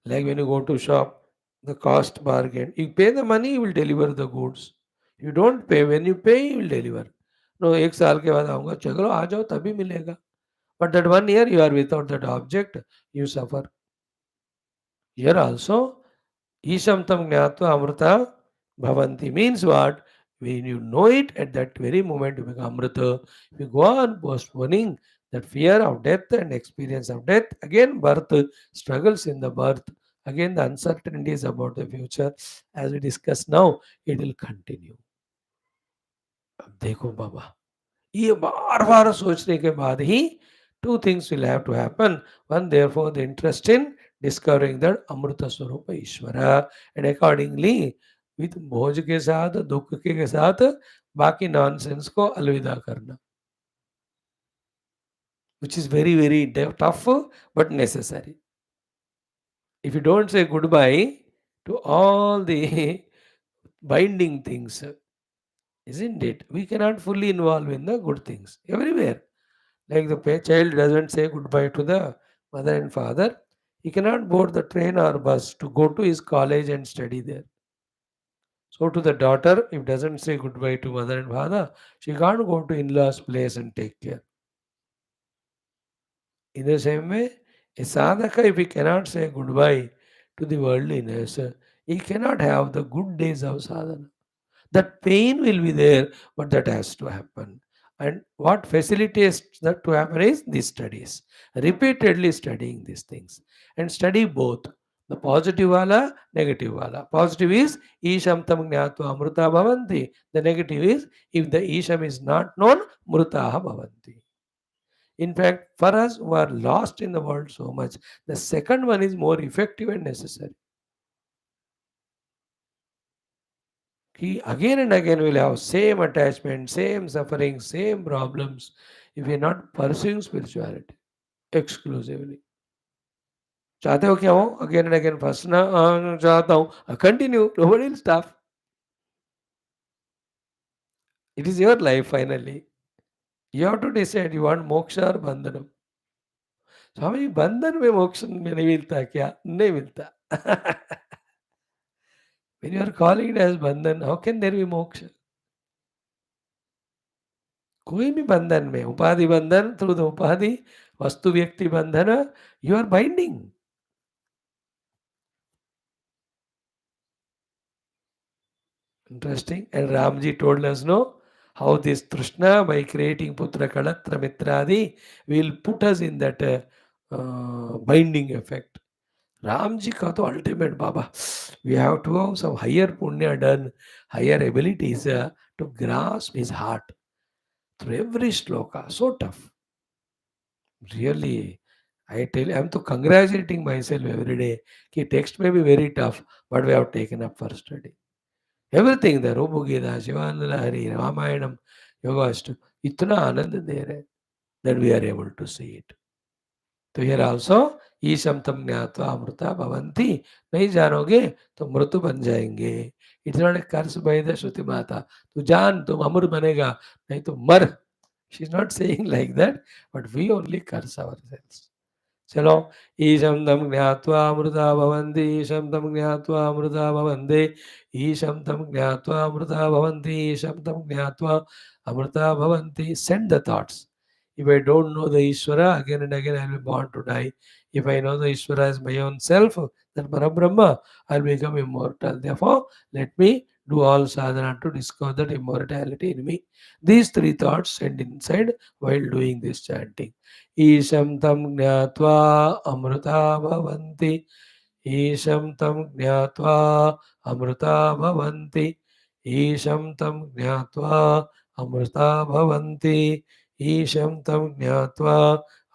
A: Like when you go to shop, the cost bargain. You pay the money, you will deliver the goods. You don't pay. When you pay, you will deliver. No, एक साल के बाद आऊँगा, चलो आ जाओ तभी मिलेगा. But that 1 year you are without that object, you suffer. Here also, Ishamtam Jnatva Amrita Bhavanti means what? When you know it at that very moment, you become Amrita. If you go on postponing that fear of death and experience of death, again birth, struggles in the birth, again the uncertainties about the future, as we discuss now, it will continue. अब देखो बाबा, ये बार बार सोचने के बाद ही two things will have to happen. One, therefore, the interest in discovering that Amrita Swarupa Ishvara, and accordingly, with भोज के साथ दुख के साथ बाकी नॉनसेंस को अलविदा करना, which is very very tough but necessary. If you don't say goodbye to all the binding things, isn't it? We cannot fully involve in the good things everywhere. Like the child doesn't say goodbye to the mother and father, he cannot board the train or bus to go to his college and study there. So to the daughter, if doesn't say goodbye to mother and father, she can't go to in-laws' place and take care. In the same way, a sadhaka, if he cannot say goodbye to the worldliness, he cannot have the good days of sadhana. That pain will be there, but that has to happen. And what facilitates that to happen is these studies. Repeatedly studying these things. And study both. The positive wala, negative wala. Positive is Isham tam jnatva amruta bhavanti. The negative is if the Isham is not known, mrutaha bhavanti. In fact, for us who are lost in the world so much, the second one is more effective and necessary. He again and again will have same attachment, same suffering, same problems if we are not pursuing spirituality exclusively. चाहते हो क्या हो? Again and again फंसना चाहता हूँ. Continue. Nobody will stop. It is your life finally. You have to decide you want moksha or bandhanam. स्वामी बंधन में मोक्ष में नहीं मिलता क्या? नहीं मिलता. When you are calling it as bandhan, how can there be moksha? कोई भी बंधन में, उपाधि बंधन, थ्रू द उपाधि, वस्तु व्यक्ति बंधन, you are binding. Interesting. And Ramji told us, no, how this Trishna, by creating Putra Kalatra Mitradi, will put us in that binding effect. Ramji ka to ultimate Baba. We have to have some higher punya done, higher abilities to grasp his heart through every shloka. So tough. Really, I tell you, I'm to congratulating myself every day. Ki text may be very tough, but we have taken up for study. Everything there, Gita, Shivananda Hari, Ramayanam, Yoga Ashtam, itna anand de rahe that we are able to see it. तो here also, ईशम तम ज्ञात्वा अमृता भवंती, नहीं जानोगे तो मृत्यु बन जाएंगे. It's not a curse by the Shruti माता. तू जान तुम अमर बनेगा, नहीं तो मर. She is not saying like that, but we only curse ourselves. चलो, ईशं तं ज्ञात्वा अमृता भवन्ति, ईशं तं ज्ञात्वा अमृता भवन्ति, ईशं तं ज्ञात्वा अमृता भवन्ति, ईशं तं ज्ञात्वा अमृता भवन्ति. Send the thoughts. If I don't know the Ishvara, again and again I will be born to die. If I know the Ishvara as my own self, then Parabrahma, I will become immortal. Therefore, let me do all sadhana to discover that immortality in me. These three thoughts send inside while doing this chanting. ईशं तं ज्ञात्वा अमृता भवन्ति, ईशं तं ज्ञात्वा अमृता भवन्ति, ईशं तं ज्ञात्वा अमृता भवन्ति, ईशं तं ज्ञात्वा